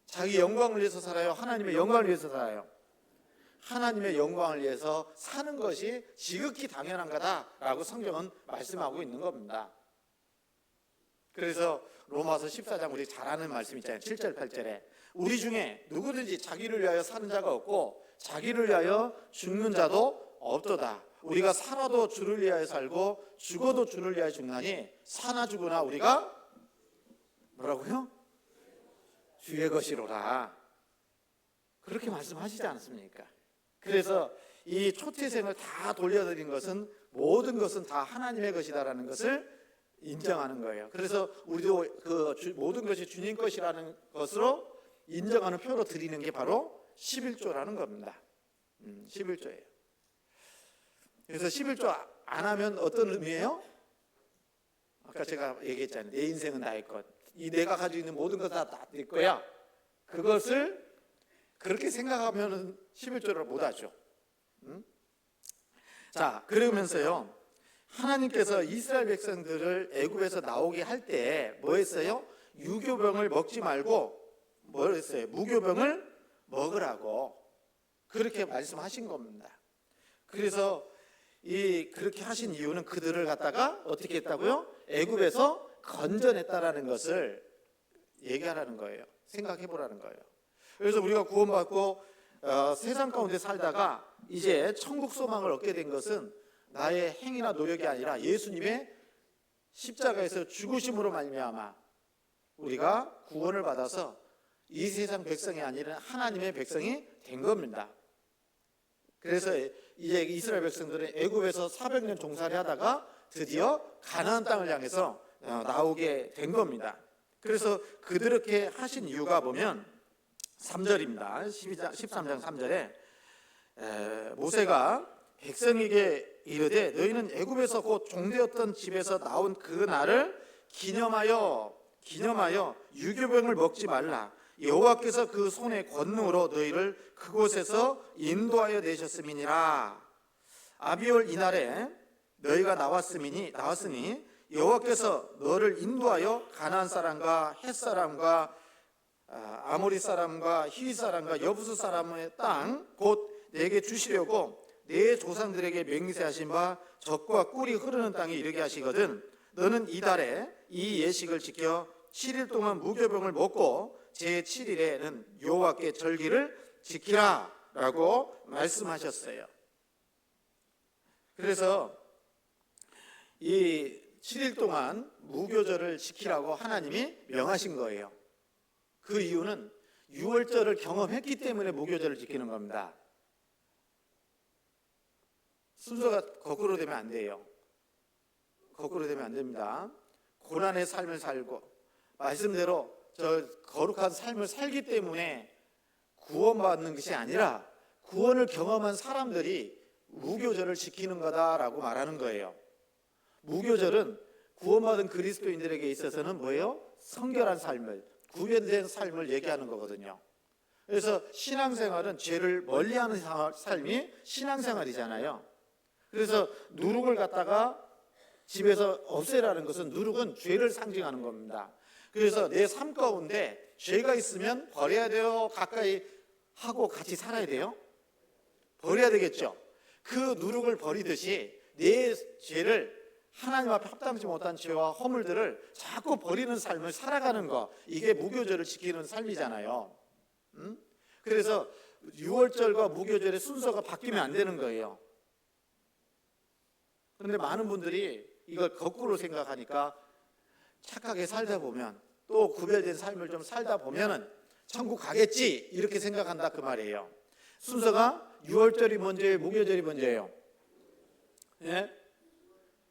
자기 영광을 위해서 살아요? 하나님의 영광을 위해서 살아요? 하나님의 영광을 위해서 사는 것이 지극히 당연한 거다라고 성경은 말씀하고 있는 겁니다. 그래서 로마서 14장 우리 잘 아는 말씀 있잖아요. 7절 8절에 우리 중에 누구든지 자기를 위하여 사는 자가 없고 자기를 위하여 죽는 자도 없도다. 우리가 살아도 주를 위하여 살고 죽어도 주를 위하여 죽나니 사나 죽으나 우리가 뭐라고요? 주의 것이로라. 그렇게 말씀하시지 않습니까? 그래서 이 초태생을 다 돌려드린 것은 모든 것은 다 하나님의 것이다라는 것을 인정하는 거예요. 그래서 우리도 모든 것이 주님 것이라는 것으로 인정하는 표로 드리는 게 바로 11조라는 겁니다. 11조예요. 그래서 11조 안 하면 어떤 의미예요? 아까 제가 얘기했잖아요. 내 인생은 나의 것. 이 내가 가지고 있는 모든 것 다 내 거야. 그것을 그렇게 생각하면 11조를 못 하죠. 자, 그러면서요, 하나님께서 이스라엘 백성들을 애굽에서 나오게 할 때 뭐 했어요? 유교병을 먹지 말고 뭐 했어요? 무교병을 먹으라고 그렇게 말씀하신 겁니다. 그래서 그렇게 하신 이유는 그들을 갖다가 어떻게 했다고요? 애굽에서 건져냈다라는 것을 얘기하라는 거예요. 생각해 보라는 거예요. 그래서 우리가 구원받고 세상 가운데 살다가 이제 천국 소망을 얻게 된 것은 나의 행위나 노력이 아니라 예수님의 십자가에서 죽으심으로 말미암아 우리가 구원을 받아서 이 세상 백성이 아니라 하나님의 백성이 된 겁니다. 그래서 이제 이스라엘 백성들은 애굽에서 400년 종살이 하다가 드디어 가나안 땅을 향해서 나오게 된 겁니다. 그래서 그렇게 하신 이유가 보면 3절입니다. 13장 3절에 모세가 백성에게 이르되 너희는 애굽에서 곧 종되었던 집에서 나온 그 날을 기념하여 유교병을 먹지 말라. 여호와께서 그 손의 권능으로 너희를 그곳에서 인도하여 내셨음이니라. 아비올 이날에 너희가 나왔으니 여호와께서 너를 인도하여 가나안 사람과 헷 사람과 아모리 사람과 히위 사람과 여부수 사람의 땅 곧 내게 주시려고 내 조상들에게 맹세하신 바 젖과 꿀이 흐르는 땅에 이르게 하시거든 너는 이달에 이 예식을 지켜 7일 동안 무교병을 먹고 제7일에는 여호와께 절기를 지키라 라고 말씀하셨어요. 그래서 이 7일 동안 무교절을 지키라고 하나님이 명하신 거예요. 그 이유는 6월절을 경험했기 때문에 무교절을 지키는 겁니다. 순서가 거꾸로 되면 안 돼요. 거꾸로 되면 안 됩니다. 고난의 삶을 살고 말씀대로 저 거룩한 삶을 살기 때문에 구원받는 것이 아니라 구원을 경험한 사람들이 무교절을 지키는 거다라고 말하는 거예요. 무교절은 구원받은 그리스도인들에게 있어서는 뭐예요? 성결한 삶을, 구별된 삶을 얘기하는 거거든요. 그래서 신앙생활은 죄를 멀리하는 삶이 신앙생활이잖아요. 그래서 누룩을 갖다가 집에서 없애라는 것은 누룩은 죄를 상징하는 겁니다. 그래서 내 삶 가운데 죄가 있으면 버려야 돼요? 가까이 하고 같이 살아야 돼요? 버려야 되겠죠. 그 누룩을 버리듯이 내 죄를 하나님 앞에 합당치 못한 죄와 허물들을 자꾸 버리는 삶을 살아가는 거, 이게 무교절을 지키는 삶이잖아요. 그래서 6월절과 무교절의 순서가 바뀌면 안 되는 거예요. 그런데 많은 분들이 이걸 거꾸로 생각하니까 착하게 살다 보면 또 구별된 삶을 좀 살다 보면은 천국 가겠지 이렇게 생각한다 그 말이에요. 순서가 6월절이 먼저예요? 무교절이 먼저예요? 예?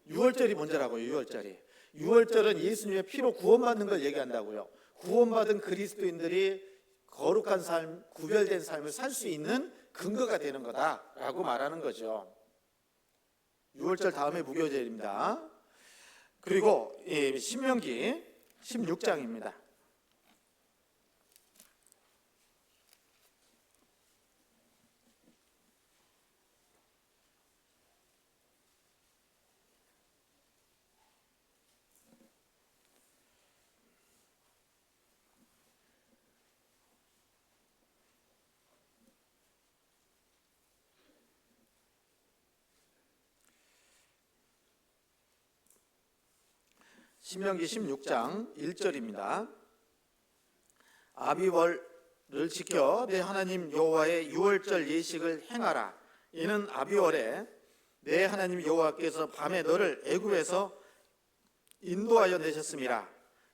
6월절이 먼저라고요. 6월절이. 6월절은 예수님의 피로 구원받는 걸 얘기한다고요. 구원받은 그리스도인들이 거룩한 삶, 구별된 삶을 살 수 있는 근거가 되는 거다라고 말하는 거죠. 6월절 다음에 무교절입니다. 그리고 신명기 16장입니다. 신명기 16장 1절입니다. 아비월을 지켜 내 하나님 여호와의 유월절 예식을 행하라. 이는 아비월에 내 하나님 여호와께서 밤에 너를 애굽에서 인도하여 내셨음이라.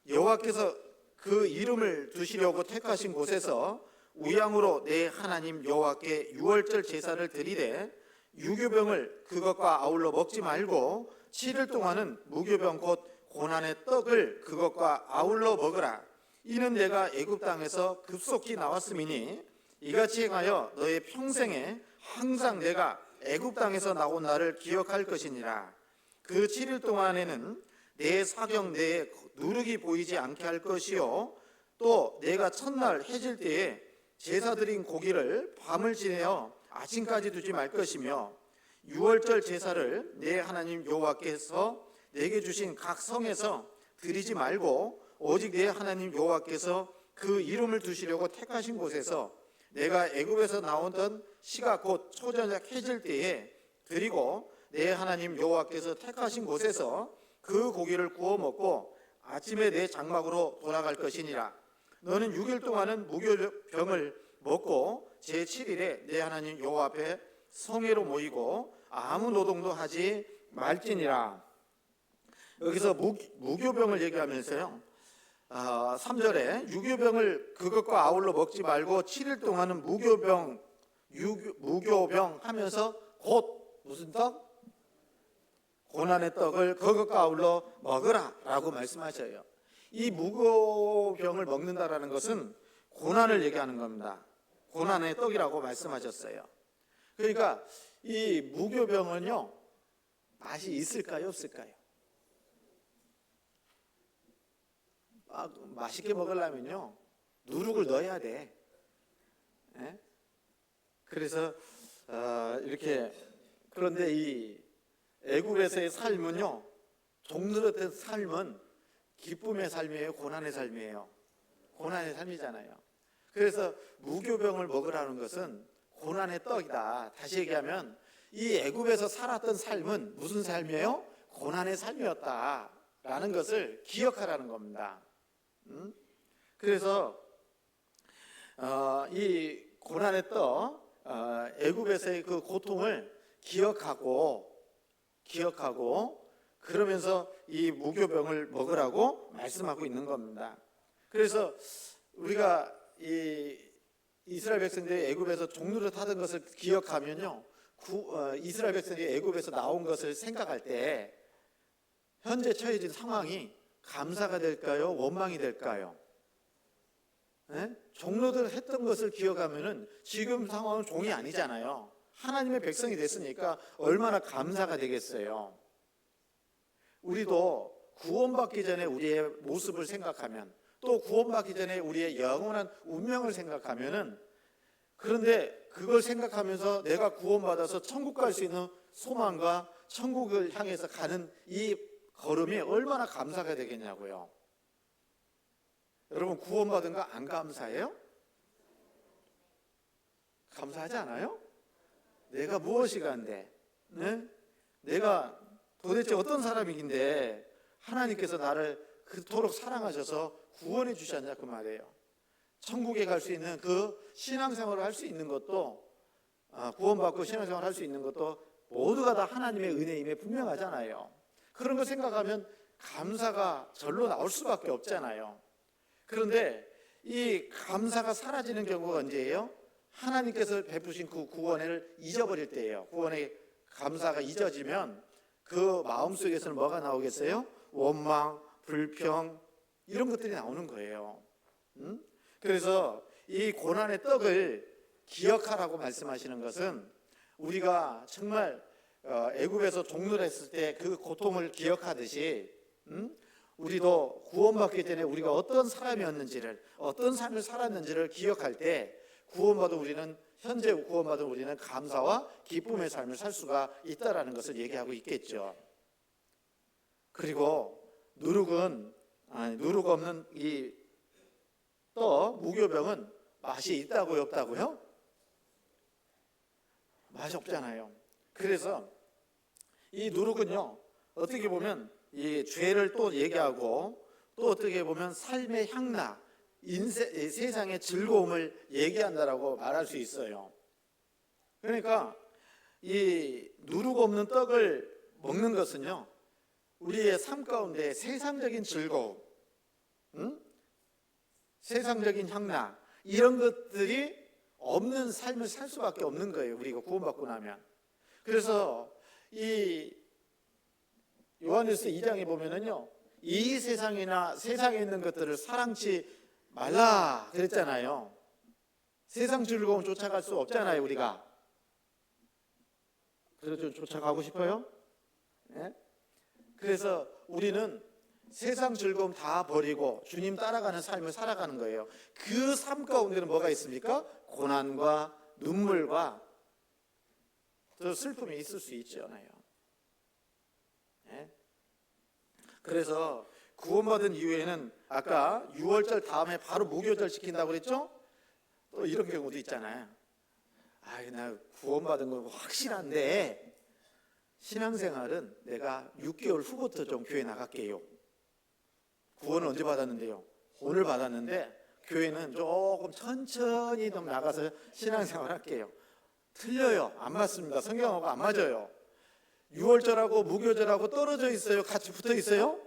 여호와께서 그 이름을 두시려고 택하신 곳에서 우양으로 내 하나님 여호와께 유월절 제사를 드리되 유교병을 그것과 아울러 먹지 말고 7일 동안은 무교병 곧 고난의 떡을 그것과 아울러 먹으라. 이는 내가 애굽 땅에서 급속히 나왔음이니 이같이 행하여 너의 평생에 항상 내가 애굽 땅에서 나온 나를 기억할 것이니라. 그 7일 동안에는 내 사경 내에 누룩이 보이지 않게 할 것이요 또 내가 첫날 해질 때에 제사 드린 고기를 밤을 지내어 아침까지 두지 말 것이며 유월절 제사를 내 하나님 여호와께서 내게 주신 각 성에서 드리지 말고 오직 내 하나님 여호와께서 그 이름을 두시려고 택하신 곳에서 내가 애굽에서 나오던 시가 곧 초저녁 해질 때에 드리고 내 하나님 여호와께서 택하신 곳에서 그 고기를 구워 먹고 아침에 내 장막으로 돌아갈 것이니라. 너는 6일 동안은 무교병을 먹고 제7일에 내 하나님 여호와 앞에 성회로 모이고 아무 노동도 하지 말지니라. 여기서 무교병을 얘기하면서요 3절에 유교병을 그것과 아울러 먹지 말고 7일 동안은 무교병 하면서 곧 무슨 떡? 고난의 떡을 그것과 아울러 먹으라 라고 말씀하셔요. 이 무교병을 먹는다라는 것은 고난을 얘기하는 겁니다. 고난의 떡이라고 말씀하셨어요. 그러니까 이 무교병은요 맛이 있을까요 없을까요? 맛있게 먹으려면요 누룩을 넣어야 돼. 예? 그래서 이렇게 그런데 이 애굽에서의 삶은요 종들었던 삶은 기쁨의 삶이에요 고난의 삶이에요? 고난의 삶이잖아요. 그래서 무교병을 먹으라는 것은 고난의 떡이다. 다시 얘기하면 이 애굽에서 살았던 삶은 무슨 삶이에요? 고난의 삶이었다라는 것을 기억하라는 겁니다. 그래서 이 고난의 떡 애굽에서의 그 고통을 기억하고 그러면서 이 무교병을 먹으라고 말씀하고 있는 겁니다. 그래서 우리가 이 이스라엘 백성들이 애굽에서 종노릇 하던 것을 기억하면요 이스라엘 백성들이 애굽에서 나온 것을 생각할 때 현재 처해진 상황이 감사가 될까요? 원망이 될까요? 네? 종로들 했던 것을 기억하면은 지금 상황은 종이 아니잖아요. 하나님의 백성이 됐으니까 얼마나 감사가 되겠어요. 우리도 구원받기 전에 우리의 모습을 생각하면 또 구원받기 전에 우리의 영원한 운명을 생각하면은 그런데 그걸 생각하면서 내가 구원받아서 천국 갈 수 있는 소망과 천국을 향해서 가는 이 걸음이 얼마나 감사가 되겠냐고요. 여러분 구원받은 거 안 감사해요? 감사하지 않아요? 내가 무엇이간데 네? 내가 도대체 어떤 사람이긴데 하나님께서 나를 그토록 사랑하셔서 구원해 주셨냐 그 말이에요. 천국에 갈 수 있는 그 신앙생활을 할 수 있는 것도 구원받고 신앙생활을 할 수 있는 것도 모두가 다 하나님의 은혜임에 분명하잖아요. 그런 거 생각하면 감사가 절로 나올 수밖에 없잖아요. 그런데 이 감사가 사라지는 경우가 언제예요? 하나님께서 베푸신 그 구원을 잊어버릴 때예요. 구원의 감사가 잊어지면 그 마음속에서는 뭐가 나오겠어요? 원망, 불평 이런 것들이 나오는 거예요. 그래서 이 고난의 떡을 기억하라고 말씀하시는 것은 우리가 정말 애굽에서 종노했을 때 그 고통을 기억하듯이 우리도 구원받기 전에 우리가 어떤 사람이었는지를, 어떤 삶을 살았는지를 기억할 때 현재 구원받은 우리는 감사와 기쁨의 삶을 살 수가 있다라는 것을 얘기하고 있겠죠. 그리고 누룩 없는 이 떡, 무교병은 맛이 있다고요, 없다고요? 맛이 없잖아요. 그래서 이 누룩은요, 어떻게 보면 이 죄를 또 얘기하고, 또 어떻게 보면 삶의 향락, 세상의 즐거움을 얘기한다라고 말할 수 있어요. 그러니까 이 누룩 없는 떡을 먹는 것은요, 우리의 삶 가운데 세상적인 즐거움, 세상적인 향락, 이런 것들이 없는 삶을 살 수밖에 없는 거예요, 우리가 구원받고 나면. 그래서 이 요한일서 2장에 보면은요, 이 세상이나 세상에 있는 것들을 사랑치 말라 그랬잖아요. 세상 즐거움 쫓아갈 수 없잖아요, 우리가. 그래서 좀 쫓아가고 싶어요? 네? 그래서 우리는 세상 즐거움 다 버리고 주님 따라가는 삶을 살아가는 거예요. 그 삶 가운데는 뭐가 있습니까? 고난과 눈물과 또 슬픔이 있을 수 있잖아요. 네? 그래서 구원받은 이후에는 아까 6월절 다음에 바로 무교절 지킨다고 그랬죠? 또 이런 경우도 있잖아요. 나 구원받은 거 확실한데 신앙생활은 내가 6개월 후부터 좀 교회 나갈게요. 구원은 언제 받았는데요? 오늘 받았는데 교회는 조금 천천히 좀 나가서 신앙생활 할게요. 틀려요. 안 맞습니다. 성경하고 안 맞아요. 6월절하고 무교절하고 떨어져 있어요? 같이 붙어 있어요?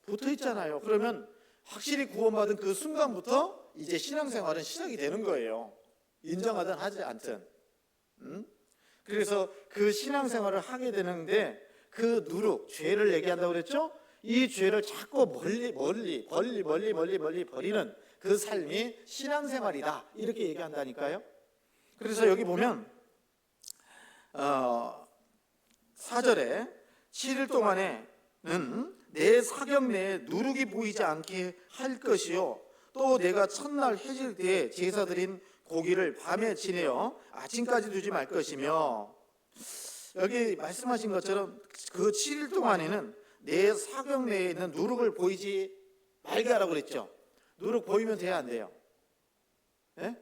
붙어 있잖아요. 그러면 확실히 구원받은 그 순간부터 이제 신앙생활은 시작이 되는 거예요. 인정하든 하지 않든. 그래서 그 신앙생활을 하게 되는데 그 누룩, 죄를 얘기한다고 그랬죠? 이 죄를 자꾸 멀리 버리는 그 삶이 신앙생활이다, 이렇게 얘기한다니까요. 그래서 여기 보면 4절에 7일 동안에는 내 사경 내에 누룩이 보이지 않게 할 것이요, 또 내가 첫날 해질 때에 제사 드린 고기를 밤에 지내어 아침까지 두지 말 것이며, 여기 말씀하신 것처럼 그 7일 동안에는 내 사경 내에 있는 누룩을 보이지 말게 하라고 그랬죠. 누룩 보이면 돼야 안 돼요? 네?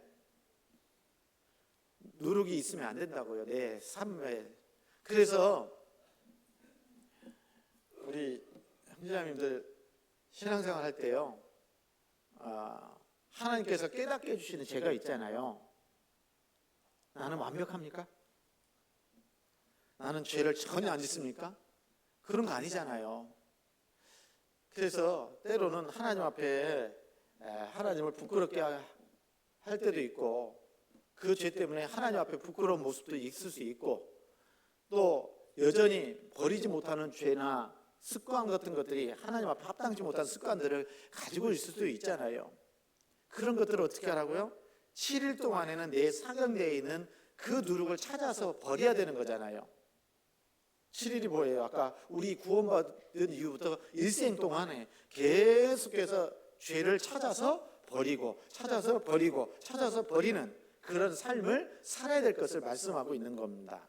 누룩이 있으면 안 된다고요, 내 삶에. 그래서 우리 형제자매님들 신앙생활 할 때요, 하나님께서 깨닫게 해주시는 죄가 있잖아요. 나는 완벽합니까? 나는 죄를 전혀 안 짓습니까? 그런 거 아니잖아요. 그래서 때로는 하나님 앞에 하나님을 부끄럽게 할 때도 있고, 그 죄 때문에 하나님 앞에 부끄러운 모습도 있을 수 있고, 또 여전히 버리지 못하는 죄나 습관 같은 것들이 하나님 앞에 합당치 못한 습관들을 가지고 있을 수도 있잖아요. 그런 것들을 어떻게 하라고요? 7일 동안에는 내 사경내에 있는 그 누룩을 찾아서 버려야 되는 거잖아요. 7일이 뭐예요? 아까 우리 구원받은 이후부터 일생 동안에 계속해서 죄를 찾아서 버리고 찾아서 버리는 그런 삶을 살아야 될 것을 말씀하고 있는 겁니다.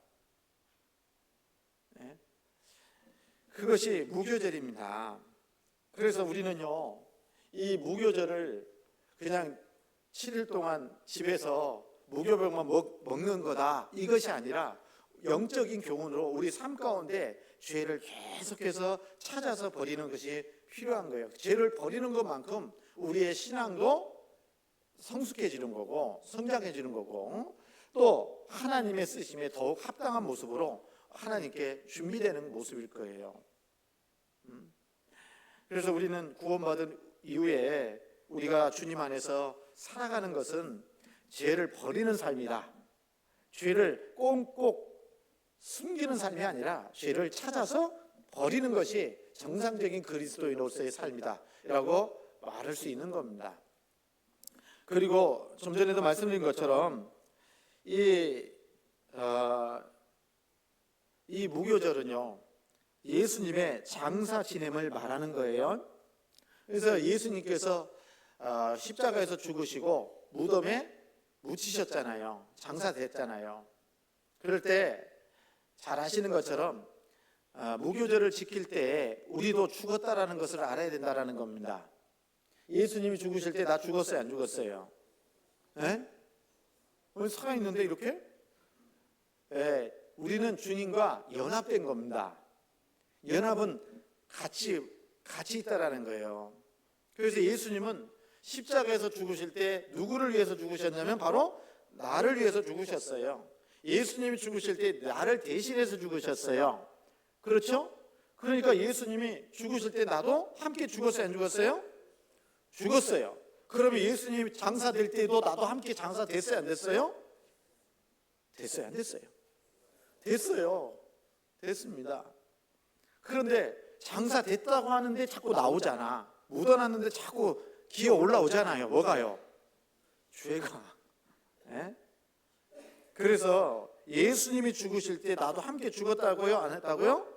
네? 그것이 무교절입니다. 그래서 우리는요, 이 무교절을 그냥 7일 동안 집에서 무교병만 먹는 거다, 이것이 아니라 영적인 교훈으로 우리 삶 가운데 죄를 계속해서 찾아서 버리는 것이 필요한 거예요. 죄를 버리는 것만큼 우리의 신앙도 성숙해지는 거고 성장해지는 거고, 또 하나님의 쓰심에 더욱 합당한 모습으로 하나님께 준비되는 모습일 거예요. 그래서 우리는 구원받은 이후에 우리가 주님 안에서 살아가는 것은 죄를 버리는 삶이다. 죄를 꽁꽁 숨기는 삶이 아니라 죄를 찾아서 버리는 것이 정상적인 그리스도인으로서의 삶이다 라고 말할 수 있는 겁니다. 그리고 좀 전에도 말씀드린 것처럼 이 무교절은요, 예수님의 장사 지냄을 말하는 거예요. 그래서 예수님께서 십자가에서 죽으시고 무덤에 묻히셨잖아요. 장사됐잖아요. 그럴 때 잘 아시는 것처럼 무교절을 지킬 때 우리도 죽었다라는 것을 알아야 된다라는 겁니다. 예수님이 죽으실 때 나 죽었어요, 안 죽었어요? 예? 오늘 살아있는데 이렇게? 예, 우리는 주님과 연합된 겁니다. 연합은 같이 있다라는 거예요. 그래서 예수님은 십자가에서 죽으실 때 누구를 위해서 죽으셨냐면 바로 나를 위해서 죽으셨어요. 예수님이 죽으실 때 나를 대신해서 죽으셨어요. 그렇죠? 그러니까 예수님이 죽으실 때 나도 함께 죽었어요, 안 죽었어요? 죽었어요. 그러면 예수님이 장사될 때도 나도 함께 장사됐어요, 안 됐어요? 됐어요, 안 됐어요? 됐어요. 됐습니다. 그런데 장사됐다고 하는데 자꾸 나오잖아. 묻어놨는데 자꾸 기어 올라오잖아요. 뭐가요? 죄가. 예? 그래서 예수님이 죽으실 때 나도 함께 죽었다고요? 안 했다고요?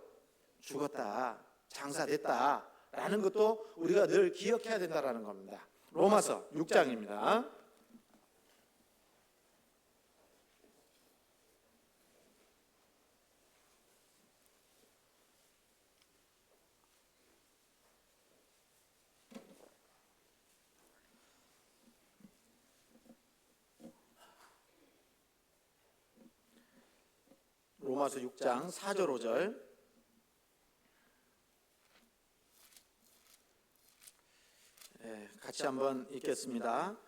죽었다. 장사됐다. 라는 것도 우리가 늘 기억해야 된다는 겁니다. 로마서 6장입니다. 로마서 6장 4절 5절 같이 한번 읽겠습니다.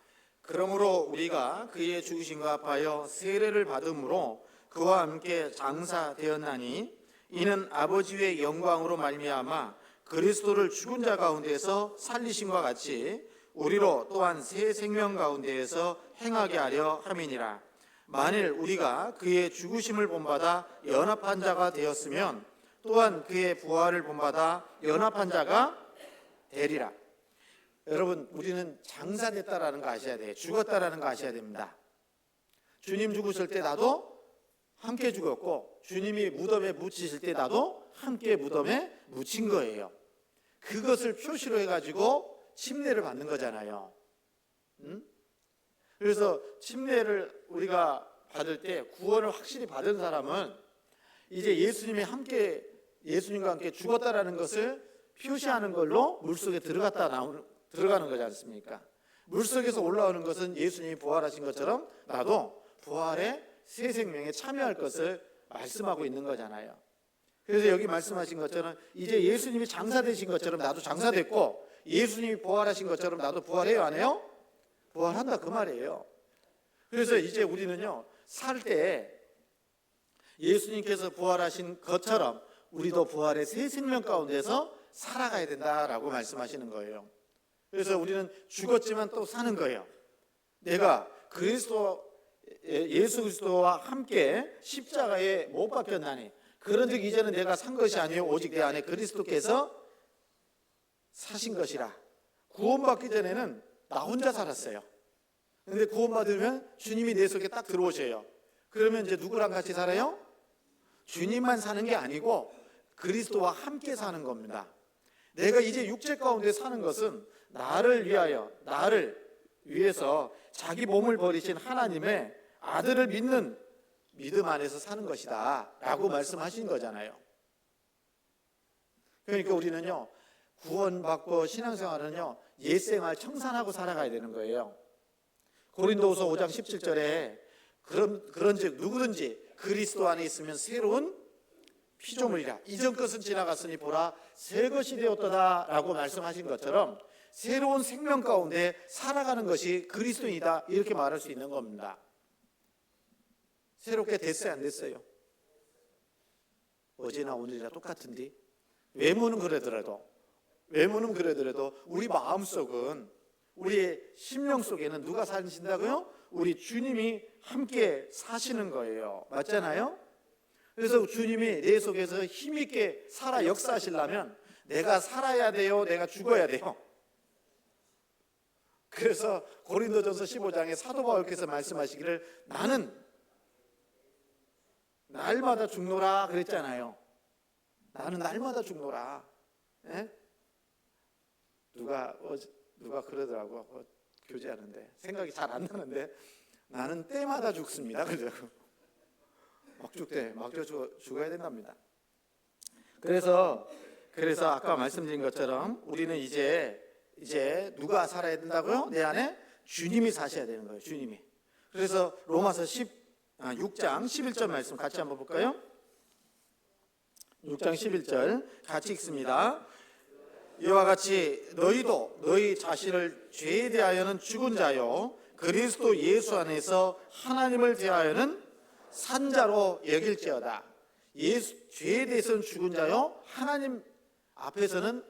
그러므로 우리가 그의 죽으심과 합하여 세례를 받음으로 그와 함께 장사되었나니 이는 아버지의 영광으로 말미암아 그리스도를 죽은 자 가운데서 살리심과 같이 우리로 또한 새 생명 가운데에서 행하게 하려 함이니라. 만일 우리가 그의 죽으심을 본받아 연합한 자가 되었으면 또한 그의 부활을 본받아 연합한 자가 되리라. 여러분, 우리는 장사됐다라는 거 아셔야 돼요. 죽었다라는 거 아셔야 됩니다. 주님 죽으실 때 나도 함께 죽었고 주님이 무덤에 묻히실 때 나도 함께 무덤에 묻힌 거예요. 그것을 표시로 해가지고 침례를 받는 거잖아요. 그래서 침례를 우리가 받을 때 구원을 확실히 받은 사람은 이제 예수님과 함께 죽었다라는 것을 표시하는 걸로 물속에 들어가는 거지 않습니까? 물속에서 올라오는 것은 예수님이 부활하신 것처럼 나도 부활의 새 생명에 참여할 것을 말씀하고 있는 거잖아요. 그래서 여기 말씀하신 것처럼 이제 예수님이 장사되신 것처럼 나도 장사됐고 예수님이 부활하신 것처럼 나도 부활해요, 안 해요? 부활한다 그 말이에요. 그래서 이제 우리는요, 살 때 예수님께서 부활하신 것처럼 우리도 부활의 새 생명 가운데서 살아가야 된다라고 말씀하시는 거예요. 그래서 우리는 죽었지만 또 사는 거예요. 내가 예수 그리스도와 함께 십자가에 못 박혔나니 그런즉 이제는 내가 산 것이 아니요 오직 내 안에 그리스도께서 사신 것이라. 구원받기 전에는 나 혼자 살았어요. 그런데 구원받으면 주님이 내 속에 딱 들어오셔요. 그러면 이제 누구랑 같이 살아요? 주님만 사는 게 아니고 그리스도와 함께 사는 겁니다. 내가 이제 육체 가운데 사는 것은 나를 위해서 자기 몸을 버리신 하나님의 아들을 믿는 믿음 안에서 사는 것이다 라고 말씀하신 거잖아요. 그러니까 우리는요, 구원받고 신앙생활은요, 옛생활 청산하고 살아가야 되는 거예요. 고린도후서 5장 17절에 그런즉 누구든지 그리스도 안에 있으면 새로운 피조물이라. 이전 것은 지나갔으니 보라 새 것이 되었도다 라고 말씀하신 것처럼 새로운 생명 가운데 살아가는 것이 그리스도이다 이렇게 말할 수 있는 겁니다. 새롭게 됐어요, 안 됐어요? 어제나 오늘이나 똑같은데 외모는 그러더라도 우리 마음속은, 우리의 심령 속에는 누가 사신다고요? 우리 주님이 함께 사시는 거예요. 맞잖아요? 그래서 주님이 내 속에서 힘있게 살아 역사하시려면 내가 살아야 돼요? 내가 죽어야 돼요? 그래서 고린도전서 15장에 사도 바울께서 말씀하시기를 나는 날마다 죽노라 그랬잖아요. 나는 날마다 죽노라. 예? 누가 그러더라고. 교제하는데 생각이 잘 안 나는데 나는 때마다 죽습니다. 그러더라고. 막 죽대, 막 죽어야 된답니다. 그래서 아까 말씀드린 것처럼 우리는 이제 누가 살아야 된다고요? 내 안에 주님이 사셔야 되는 거예요. 주님이. 그래서 로마서 6장 11절 말씀 같이 한번 볼까요? 6장 11절 같이 읽습니다. 이와 같이 너희도 너희 자신을 죄에 대하여는 죽은 자요 그리스도 예수 안에서 하나님을 대하여는 산 자로 여길지어다. 죄에 대해서는 죽은 자요 하나님 앞에서는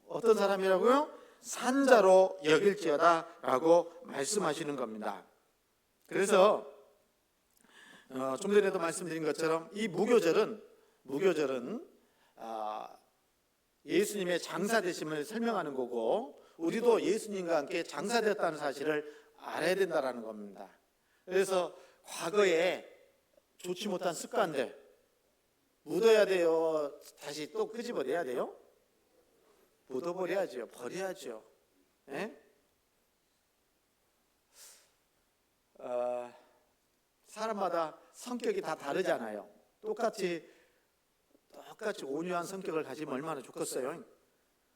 어떤 사람이라고요? 산 자로 여길지어다 라고 말씀하시는 겁니다. 그래서 좀 전에도 말씀드린 것처럼 이 무교절은 예수님의 장사되심을 설명하는 거고 우리도 예수님과 함께 장사되었다는 사실을 알아야 된다는 겁니다. 그래서 과거에 좋지 못한 습관들 묻어야 돼요? 다시 또 끄집어내야 돼요? 묻어버려야죠. 버려야죠. 예? 사람마다 성격이 다 다르잖아요. 똑같이 온유한 성격을 가지면 얼마나 좋겠어요.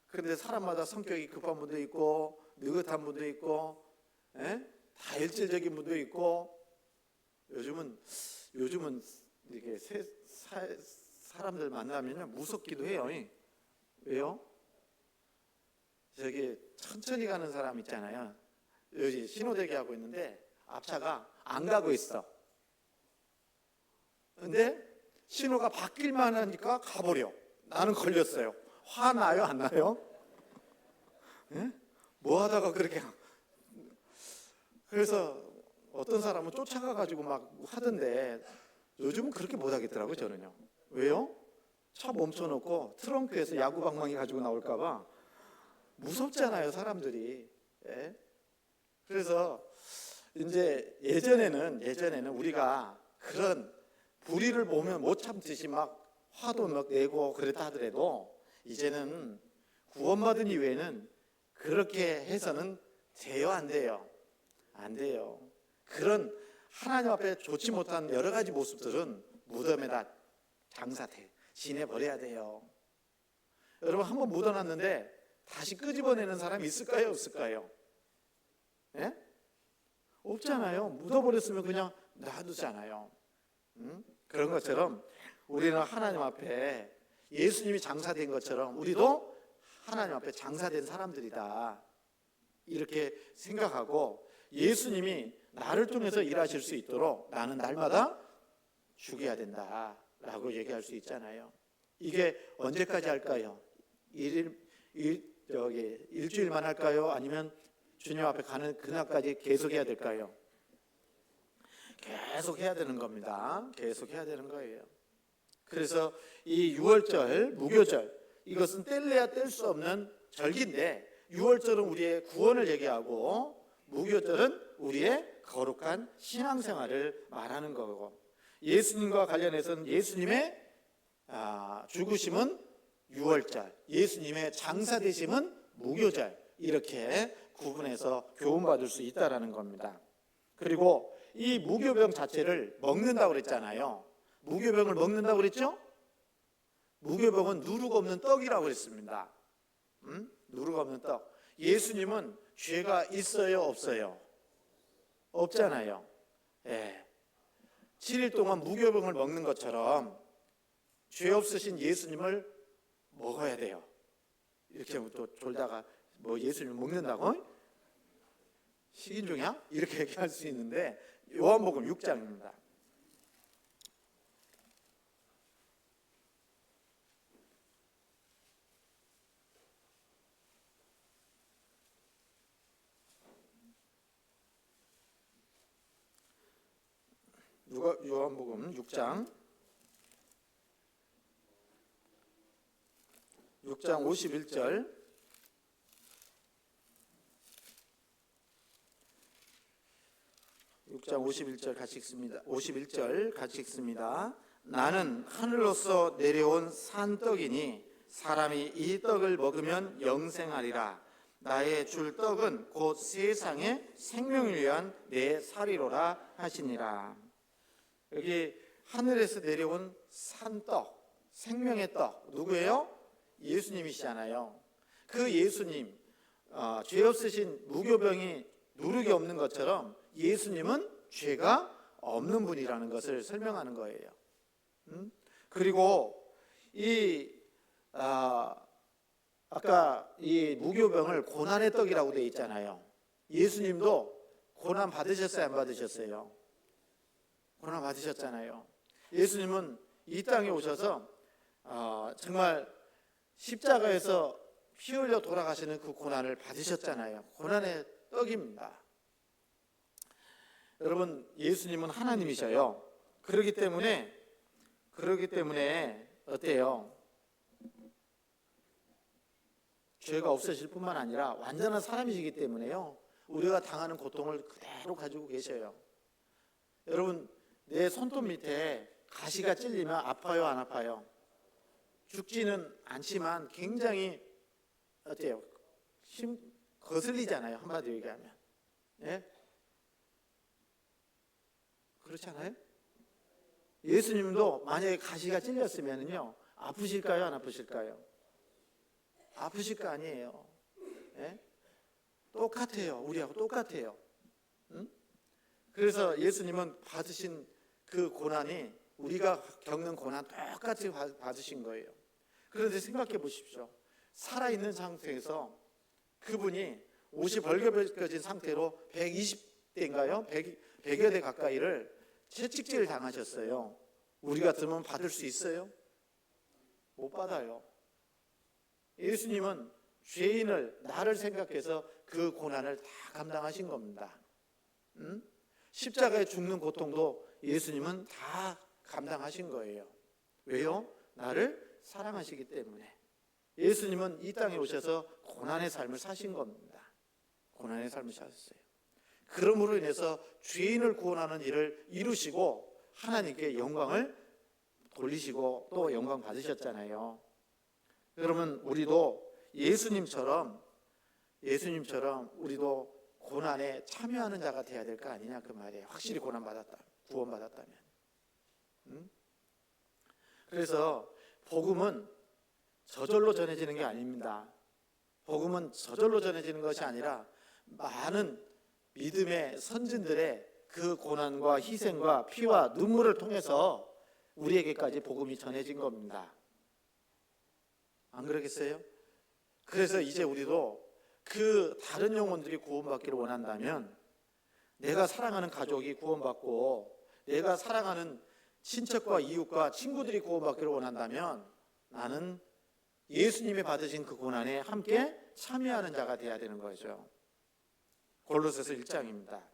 그런데 사람마다 성격이 급한 분도 있고 느긋한 분도 있고 다 일질적인 분도 있고 요즘은 이렇게 사람들 만나면 무섭기도 해요. 왜요? 저기 천천히 가는 사람 있잖아요. 여기 신호대기 하고 있는데 앞차가 안 가고 있어. 근데 신호가 바뀔만 하니까 가버려. 나는 걸렸어요. 화나요? 안 나요? 예? 뭐 하다가 그렇게. 그래서 어떤 사람은 쫓아가가지고 막 하던데 요즘은 그렇게 못하겠더라고요. 저는요. 왜요? 차 멈춰놓고 트렁크에서 야구방망이 가지고 나올까봐 무섭잖아요. 사람들이. 예? 그래서 이제 예전에는 우리가 그런 불의를 보면 못 참듯이 막 화도 막 내고 그랬다 하더라도 이제는 구원받은 이후에는 그렇게 해서는 돼요? 안 돼요? 안 돼요. 그런 하나님 앞에 좋지 못한 여러 가지 모습들은 무덤에다 지내버려야 돼요. 여러분 한번 묻어놨는데 다시 끄집어내는 사람이 있을까요? 없을까요? 예? 없잖아요. 묻어버렸으면 그냥 놔두잖아요. 그런 것처럼 우리는 하나님 앞에 예수님이 장사된 것처럼 우리도 하나님 앞에 장사된 사람들이다. 이렇게 생각하고 예수님이 나를 통해서 일하실 수 있도록 나는 날마다 죽여야 된다라고 얘기할 수 있잖아요. 이게 언제까지 할까요? 일주일만 할까요? 아니면 주님 앞에 가는 그날까지 계속 해야 될까요? 계속 해야 되는 겁니다. 계속 해야 되는 거예요. 그래서 이 6월절, 무교절, 이것은 뗄래야 뗄 수 없는 절기인데 6월절은 우리의 구원을 얘기하고 무교절은 우리의 거룩한 신앙생활을 말하는 거고 예수님과 관련해서는 예수님의 죽으심은 6월절, 예수님의 장사되심은 무교절 이렇게 구분해서 교훈받을 수 있다는 겁니다. 그리고 이 무교병 자체를 먹는다고 그랬잖아요. 무교병을 먹는다고 그랬죠? 무교병은 누룩 없는 떡이라고 그랬습니다. 누룩 없는 떡. 예수님은 죄가 있어요? 없어요? 없잖아요. 예. 7일 동안 무교병을 먹는 것처럼 죄 없으신 예수님을 먹어야 돼요. 이렇게 또 졸다가 뭐 예수님을 먹는다고? 식인종이야? 이렇게 얘기할 수 있는데 요한복음 6장입니다. 요한복음 6장 51절 6장 51절 같이 읽습니다. 51절 같이 읽습니다. 나는 하늘로서 내려온 산떡이니 사람이 이 떡을 먹으면 영생하리라. 나의 줄 떡은 곧 세상의 생명을 위한 내 살이로라 하시니라. 여기 하늘에서 내려온 산떡, 생명의 떡, 누구예요? 예수님이시잖아요. 그 예수님, 죄 없으신 무교병이 누룩이 없는 것처럼 예수님은 죄가 없는 분이라는 것을 설명하는 거예요. 그리고 아까 이 무교병을 고난의 떡이라고 되어 있잖아요. 예수님도 고난 받으셨어요, 안 받으셨어요? 고난 받으셨잖아요. 예수님은 이 땅에 오셔서 정말 십자가에서 피 흘려 돌아가시는 그 고난을 받으셨잖아요. 고난의 떡입니다. 여러분, 예수님은 하나님이셔요. 그렇기 때문에 어때요? 죄가 없으실 뿐만 아니라 완전한 사람이시기 때문에요, 우리가 당하는 고통을 그대로 가지고 계셔요. 여러분, 내 손톱 밑에 가시가 찔리면 아파요, 안 아파요? 죽지는 않지만 굉장히 어때요? 거슬리잖아요, 한마디로 얘기하면. 예? 그렇지 않아요? 예수님도 만약에 가시가 찔렸으면요, 아프실까요, 안 아프실까요? 아프실 거 아니에요. 예? 똑같아요. 우리하고 똑같아요. 그래서 예수님은 받으신 그 고난이 우리가 겪는 고난 똑같이 받으신 거예요. 그런데 생각해 보십시오. 살아있는 상태에서 그분이 옷이 벌거벗겨진 상태로 120대인가요? 100여 대 가까이를 채찍질 당하셨어요. 우리 같으면 받을 수 있어요? 못 받아요. 예수님은 죄인을, 나를 생각해서 그 고난을 다 감당하신 겁니다. 십자가에 죽는 고통도 예수님은 다 감당하신 거예요. 왜요? 나를 사랑하시기 때문에. 예수님은 이 땅에 오셔서 고난의 삶을 사신 겁니다. 고난의 삶을 사셨어요. 그러므로 인해서 죄인을 구원하는 일을 이루시고 하나님께 영광을 돌리시고 또 영광 받으셨잖아요. 그러면 우리도 예수님처럼 우리도 고난에 참여하는 자가 돼야 될 거 아니냐, 그 말이에요. 확실히 고난받았다, 구원받았다면. 그래서 복음은 저절로 전해지는 게 아닙니다. 복음은 저절로 전해지는 것이 아니라 많은 믿음의 선진들의 그 고난과 희생과 피와 눈물을 통해서 우리에게까지 복음이 전해진 겁니다. 안 그러겠어요? 그래서 이제 우리도 그 다른 영혼들이 구원받기를 원한다면, 내가 사랑하는 가족이 구원받고 내가 사랑하는 친척과 이웃과 친구들이 구원받기를 원한다면 나는 예수님이 받으신 그 고난에 함께 참여하는 자가 되어야 되는 거죠. 골로새서 1장입니다.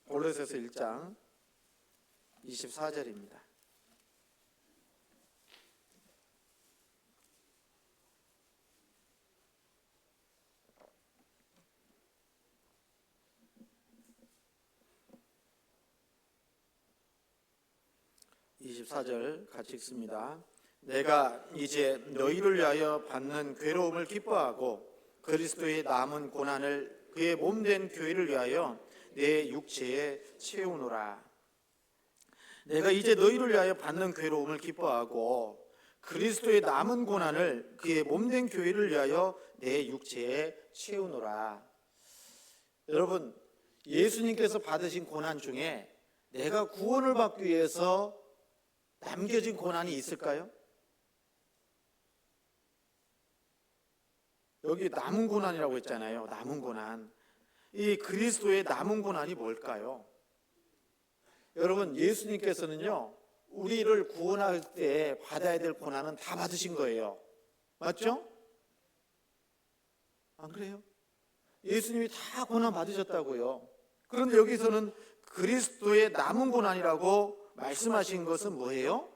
골로새서 1장 24절입니다. (24절) 같이 읽습니다. 내가 이제 너희를 위하여 받는 괴로움을 기뻐하고 그리스도의 남은 고난을 그의 몸된 교회를 위하여 내 육체에 채우노라. 내가 이제 너희를 위하여 받는 괴로움을 기뻐하고 그리스도의 남은 고난을 그의 몸된 교회를 위하여 내 육체에 채우노라. 여러분, 예수님께서 받으신 고난 중에 내가 구원을 받기 위해서 남겨진 고난이 있을까요? 여기 남은 고난이라고 했잖아요. 남은 고난. 이 그리스도의 남은 고난이 뭘까요? 여러분, 예수님께서는요, 우리를 구원할 때 받아야 될 고난은 다 받으신 거예요. 맞죠? 안 그래요? 예수님이 다 고난 받으셨다고요. 그런데 여기서는 그리스도의 남은 고난이라고 말씀하신 것은 뭐예요?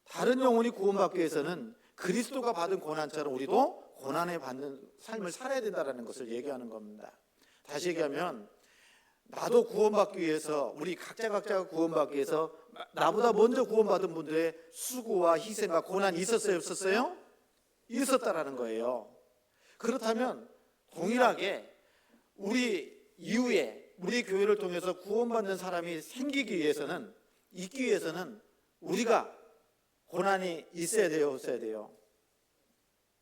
다른 영혼이 구원받기 위해서는 그리스도가 받은 고난처럼 우리도 고난에 받는 삶을 살아야 된다는 것을 얘기하는 겁니다. 다시 얘기하면 나도 구원받기 위해서, 우리 각자가 구원받기 위해서 나보다 먼저 구원받은 분들의 수고와 희생과 고난이 있었어요, 없었어요? 있었다라는 거예요. 그렇다면 동일하게 우리 이후에 우리 교회를 통해서 구원받는 사람이 생기기 위해서는, 있기 위해서는 우리가 고난이 있어야 돼요, 없어야 돼요?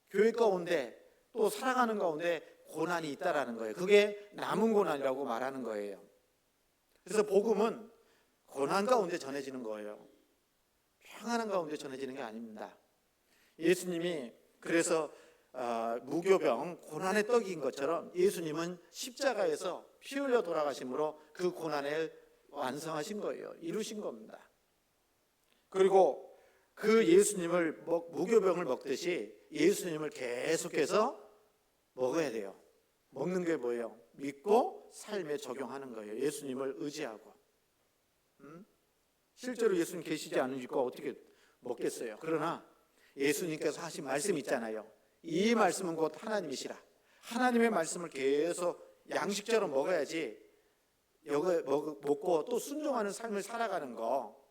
교회 가운데 또 살아가는 가운데 고난이 있다라는 거예요. 그게 남은 고난이라고 말하는 거예요. 그래서 복음은 고난 가운데 전해지는 거예요. 평안한 가운데 전해지는 게 아닙니다. 예수님이 그래서 무교병 고난의 떡인 것처럼 예수님은 십자가에서 피 흘려 돌아가심으로 그 고난을 완성하신 거예요. 이루신 겁니다. 그리고 그 예수님을 무교병을 먹듯이 예수님을 계속해서 먹어야 돼요. 먹는 게 뭐예요? 믿고 삶에 적용하는 거예요. 예수님을 의지하고. 실제로 예수님 계시지 않으니까 어떻게 먹겠어요? 그러나 예수님께서 하신 말씀 있잖아요. 이 말씀은 곧 하나님이시라. 하나님의 말씀을 계속 양식처럼 먹어야지 먹고 또 순종하는 삶을 살아가는 거,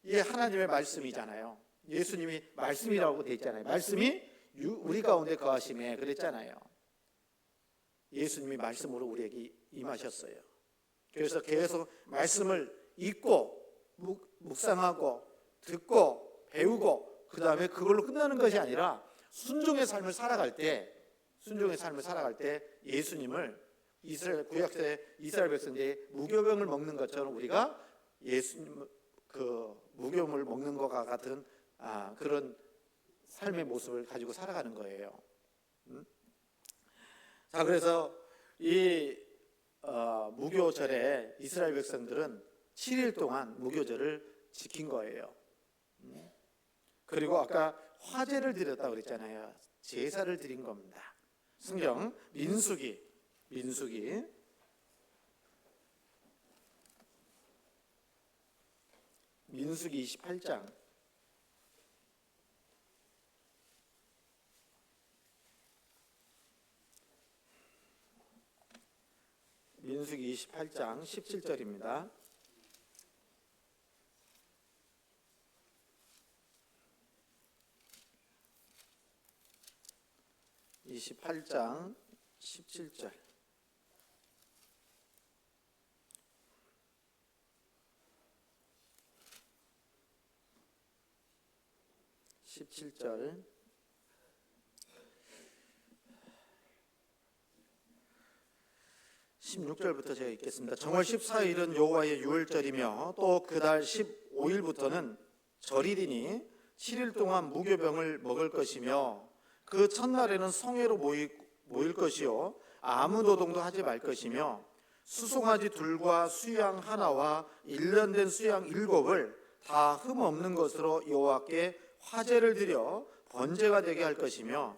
이게 하나님의 말씀이잖아요. 예수님이 말씀이라고 돼 있잖아요. 말씀이 우리 가운데 거하심에 그랬잖아요. 예수님이 말씀으로 우리에게 임하셨어요. 그래서 계속 말씀을 읽고 묵상하고 듣고 배우고 그 다음에 그걸로 끝나는 것이 아니라 순종의 삶을 살아갈 때 예수님을 구약시대 이스라엘 백성들이 무교병을 먹는 것처럼 우리가 예수님 그 무교병을 먹는 것과 같은 그런 삶의 모습을 가지고 살아가는 거예요. 자, 그래서 이 무교절에 이스라엘 백성들은 7일 동안 무교절을 지킨 거예요. 그리고 아까 화제를 드렸다고 그랬잖아요. 제사를 드린 겁니다. 성경 민수기 28장 민수기 28장 17절입니다. (28장 17절) (17절) 16절부터 제가 읽겠습니다. 정월 14일은 여호와의 유월절이며 또 그달 15일부터는 절이리니 7일 동안 무교병을 먹을 것이며 그 첫날에는 성회로 모일 것이요 아무 노동도 하지 말 것이며 수송아지 둘과 수양 하나와 1년 된 수양 7을 다 흠 없는 것으로 여호와께 화제를 드려 번제가 되게 할 것이며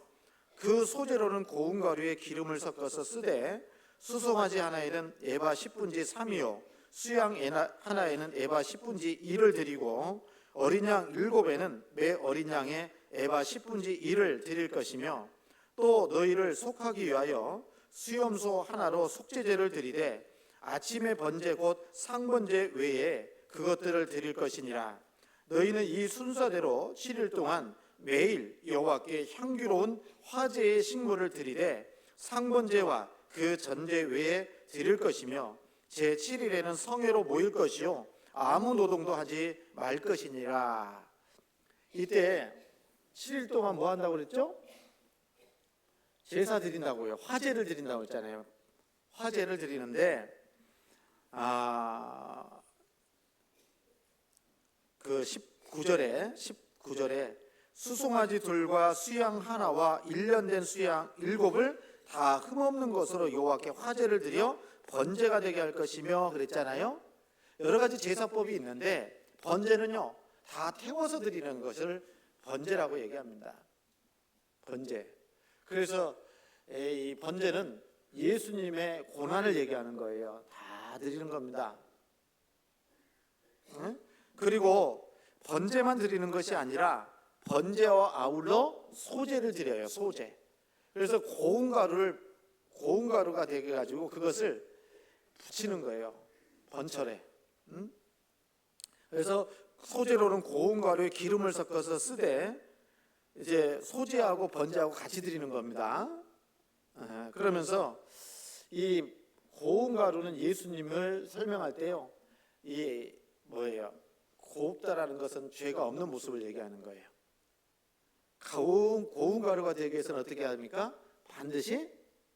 그 소재로는 고운 가루에 기름을 섞어서 쓰되 수송아지 하나에는 에바 10분지 3이요 수양 하나에는 에바 10분지 1을 드리고 어린 양 7에는 매 어린 양에 에바 10분지 1을 드릴 것이며 또 너희를 속하기 위하여 수염소 하나로 속죄제를 드리되 아침의 번제 곧 상번제 외에 그것들을 드릴 것이니라. 너희는 이 순서대로 7일 동안 매일 여호와께 향기로운 화제의 식물을 드리되 상번제와 그 전제 외에 드릴 것이며 제7일에는 성회로 모일 것이요 아무 노동도 하지 말 것이니라. 이때 7일 동안 뭐 한다고 그랬죠? 제사 드린다고요. 화제를 드린다고 했잖아요. 화제를 드리는데 그 19절에 수송아지 둘과 수양 하나와 1년 된 수양 7을 다 흠없는 것으로 여호와께 화제를 드려 번제가 되게 할 것이며 그랬잖아요. 여러 가지 제사법이 있는데 번제는요 다 태워서 드리는 것을 번제라고 얘기합니다. 번제. 그래서 이 번제는 예수님의 고난을 얘기하는 거예요. 다 드리는 겁니다. 그리고 번제만 드리는 것이 아니라 번제와 아울러 소제를 드려요. 소제. 그래서 고운 가루가 되게 가지고 그것을 붙이는 거예요. 번철에. 그래서 소제로는 고운 가루에 기름을 섞어서 쓰되 이제 소제하고 번제하고 같이 드리는 겁니다. 그러면서 이 고운 가루는 예수님을 설명할 때요, 이 뭐예요? 곱다라는 것은 죄가 없는 모습을 얘기하는 거예요. 고운 가루가 되기 위해서는 어떻게 합니까? 반드시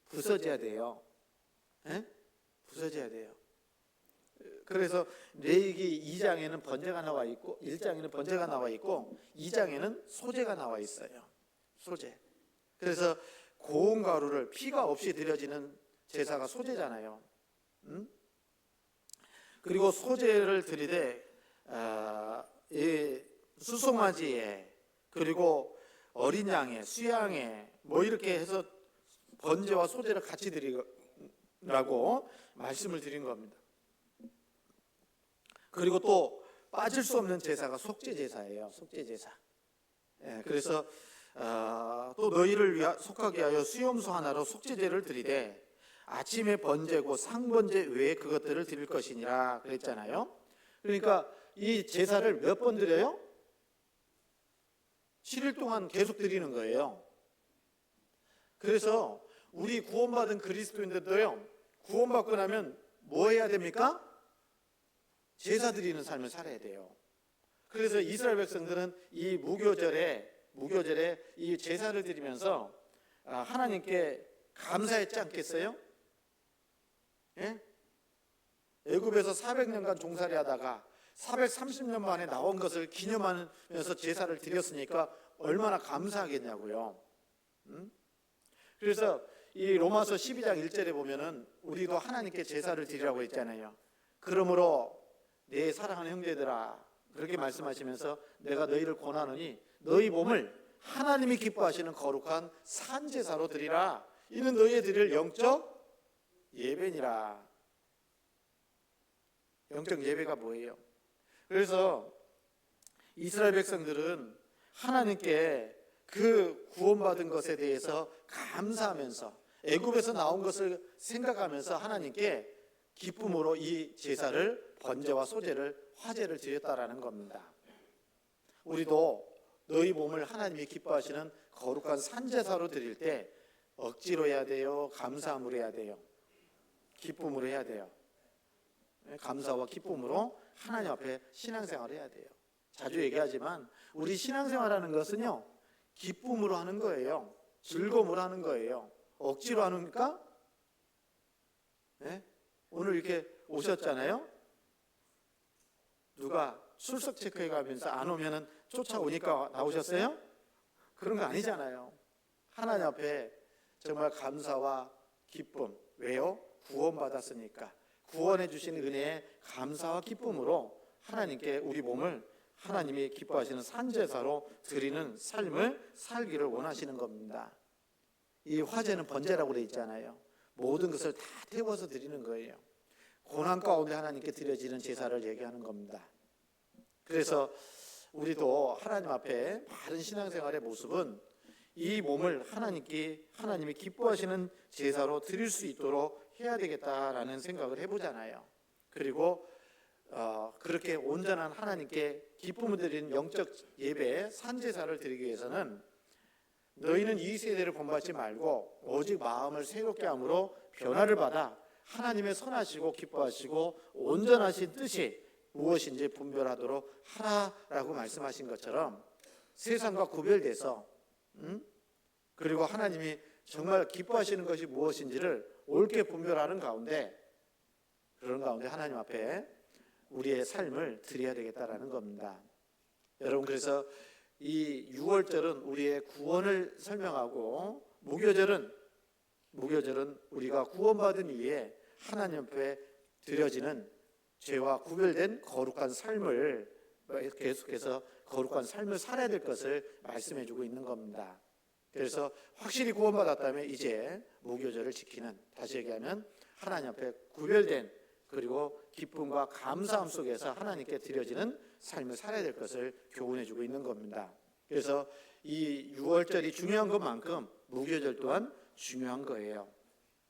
부서져야 돼요. 부서져야 돼요. 그래서 레위기 2장에는 번제가 나와 있고 1장에는 번제가 나와 있고 2장에는 소제가 나와 있어요. 소제. 그래서 고운 가루를 피가 없이 드려지는 제사가 소제잖아요. 그리고 소제를 드리되 이 수송아지에 그리고 어린 양에 수양에 뭐 이렇게 해서 번제와 소제를 같이 드리라고 말씀을 드린 겁니다. 그리고 또 빠질 수 없는 제사가 속죄 제사예요. 속죄 제사. 그래서 또 너희를 속하게 하여 수염소 하나로 속죄제를 드리되 아침에 번제고 상번제 외에 그것들을 드릴 것이니라 그랬잖아요. 그러니까 이 제사를 몇 번 드려요? 7일 동안 계속 드리는 거예요. 그래서 우리 구원받은 그리스도인들도요, 구원받고 나면 뭐 해야 됩니까? 제사 드리는 삶을 살아야 돼요. 그래서 이스라엘 백성들은 이 무교절에 이 제사를 드리면서 하나님께 감사했지 않겠어요? 예? 애굽에서 400년간 종살이 하다가 430년 만에 나온 것을 기념하면서 제사를 드렸으니까 얼마나 감사하겠냐고요. 그래서 이 로마서 12장 1절에 보면은 우리도 하나님께 제사를 드리라고 했잖아요. 그러므로 내 사랑하는 형제들아, 그렇게 말씀하시면서 내가 너희를 권하노니 너희 몸을 하나님이 기뻐하시는 거룩한 산제사로 드리라. 이는 너희의 드릴 영적 예배니라. 영적 예배가 뭐예요? 그래서 이스라엘 백성들은 하나님께 그 구원받은 것에 대해서 감사하면서 애굽에서 나온 것을 생각하면서 하나님께 기쁨으로 이 제사를 번제와 소제를 화제를 드렸다라는 겁니다. 우리도 너희 몸을 하나님이 기뻐하시는 거룩한 산제사로 드릴 때 억지로 해야 돼요? 감사함으로 해야 돼요? 기쁨으로 해야 돼요? 감사와 기쁨으로 하나님 앞에 신앙생활을 해야 돼요. 자주 얘기하지만 우리 신앙생활하는 것은요, 기쁨으로 하는 거예요. 즐거움으로 하는 거예요. 억지로 하니까? 네? 오늘 이렇게 오셨잖아요. 누가 출석 체크해 가면서 안 오면은 쫓아오니까 나오셨어요? 그런 거 아니잖아요. 하나님 앞에 정말 감사와 기쁨. 왜요? 구원받았으니까. 구원해 주신 은혜에 감사와 기쁨으로 하나님께 우리 몸을 하나님이 기뻐하시는 산제사로 드리는 삶을 살기를 원하시는 겁니다. 이 화제는 번제라고 되어 있잖아요. 모든 것을 다 태워서 드리는 거예요. 고난 가운데 하나님께 드려지는 제사를 얘기하는 겁니다. 그래서 우리도 하나님 앞에 바른 신앙생활의 모습은 이 몸을 하나님이 기뻐하시는 제사로 드릴 수 있도록 해야 되겠다라는 생각을 해보잖아요. 그리고 그렇게 온전한 하나님께 기쁨을 드리는 영적 예배 산제사를 드리기 위해서는 너희는 이 세대를 본받지 말고 오직 마음을 새롭게 함으로 변화를 받아 하나님의 선하시고 기뻐하시고 온전하신 뜻이 무엇인지 분별하도록 하라라고 말씀하신 것처럼 세상과 구별돼서 그리고 하나님이 정말 기뻐하시는 것이 무엇인지를 옳게 분별하는 가운데, 그런 가운데 하나님 앞에 우리의 삶을 드려야 되겠다라는 겁니다. 여러분, 그래서 이 6월절은 우리의 구원을 설명하고 무교절은 우리가 구원받은 이후에 하나님 앞에 드려지는 죄와 구별된 거룩한 삶을 계속해서 거룩한 삶을 살아야 될 것을 말씀해 주고 있는 겁니다. 그래서 확실히 구원받았다면 이제 무교절을 지키는, 다시 얘기하면 하나님 앞에 구별된 그리고 기쁨과 감사함 속에서 하나님께 드려지는 삶을 살아야 될 것을 교훈해 주고 있는 겁니다. 그래서 이 6월절이 중요한 것만큼 무교절 또한 중요한 거예요.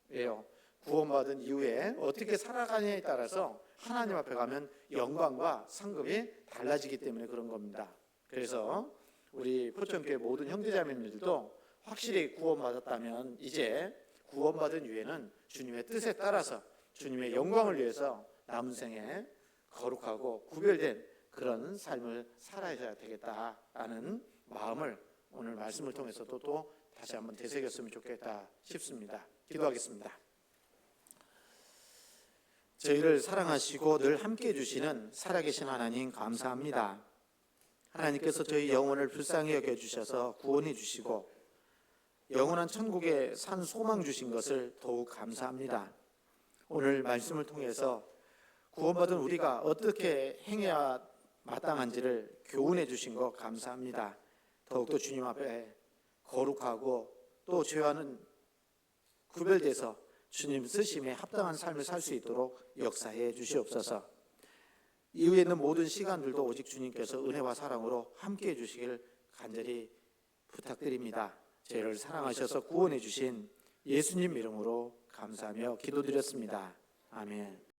왜요? 구원받은 이후에 어떻게 살아가냐에 따라서 하나님 앞에 가면 영광과 상급이 달라지기 때문에 그런 겁니다. 그래서 우리 포천교회 모든 형제자매님들도 확실히 구원받았다면 이제 구원받은 이후에는 주님의 뜻에 따라서 주님의 영광을 위해서 남은 생에 거룩하고 구별된 그런 삶을 살아야 되겠다라는 마음을 오늘 말씀을 통해서도 또 다시 한번 되새겼으면 좋겠다 싶습니다. 기도하겠습니다. 저희를 사랑하시고 늘 함께해 주시는 살아계신 하나님 감사합니다. 하나님께서 저희 영혼을 불쌍히 여겨주셔서 구원해 주시고 영원한 천국에 산 소망 주신 것을 더욱 감사합니다. 오늘 말씀을 통해서 구원받은 우리가 어떻게 행해야 마땅한지를 교훈해 주신 것 감사합니다. 더욱더 주님 앞에 거룩하고 또 죄와는 구별돼서 주님 쓰심에 합당한 삶을 살 수 있도록 역사해 주시옵소서. 이후에 있는 모든 시간들도 오직 주님께서 은혜와 사랑으로 함께해 주시길 간절히 부탁드립니다. 저희를 사랑하셔서 구원해 주신 예수님 이름으로 감사하며 기도드렸습니다. 아멘.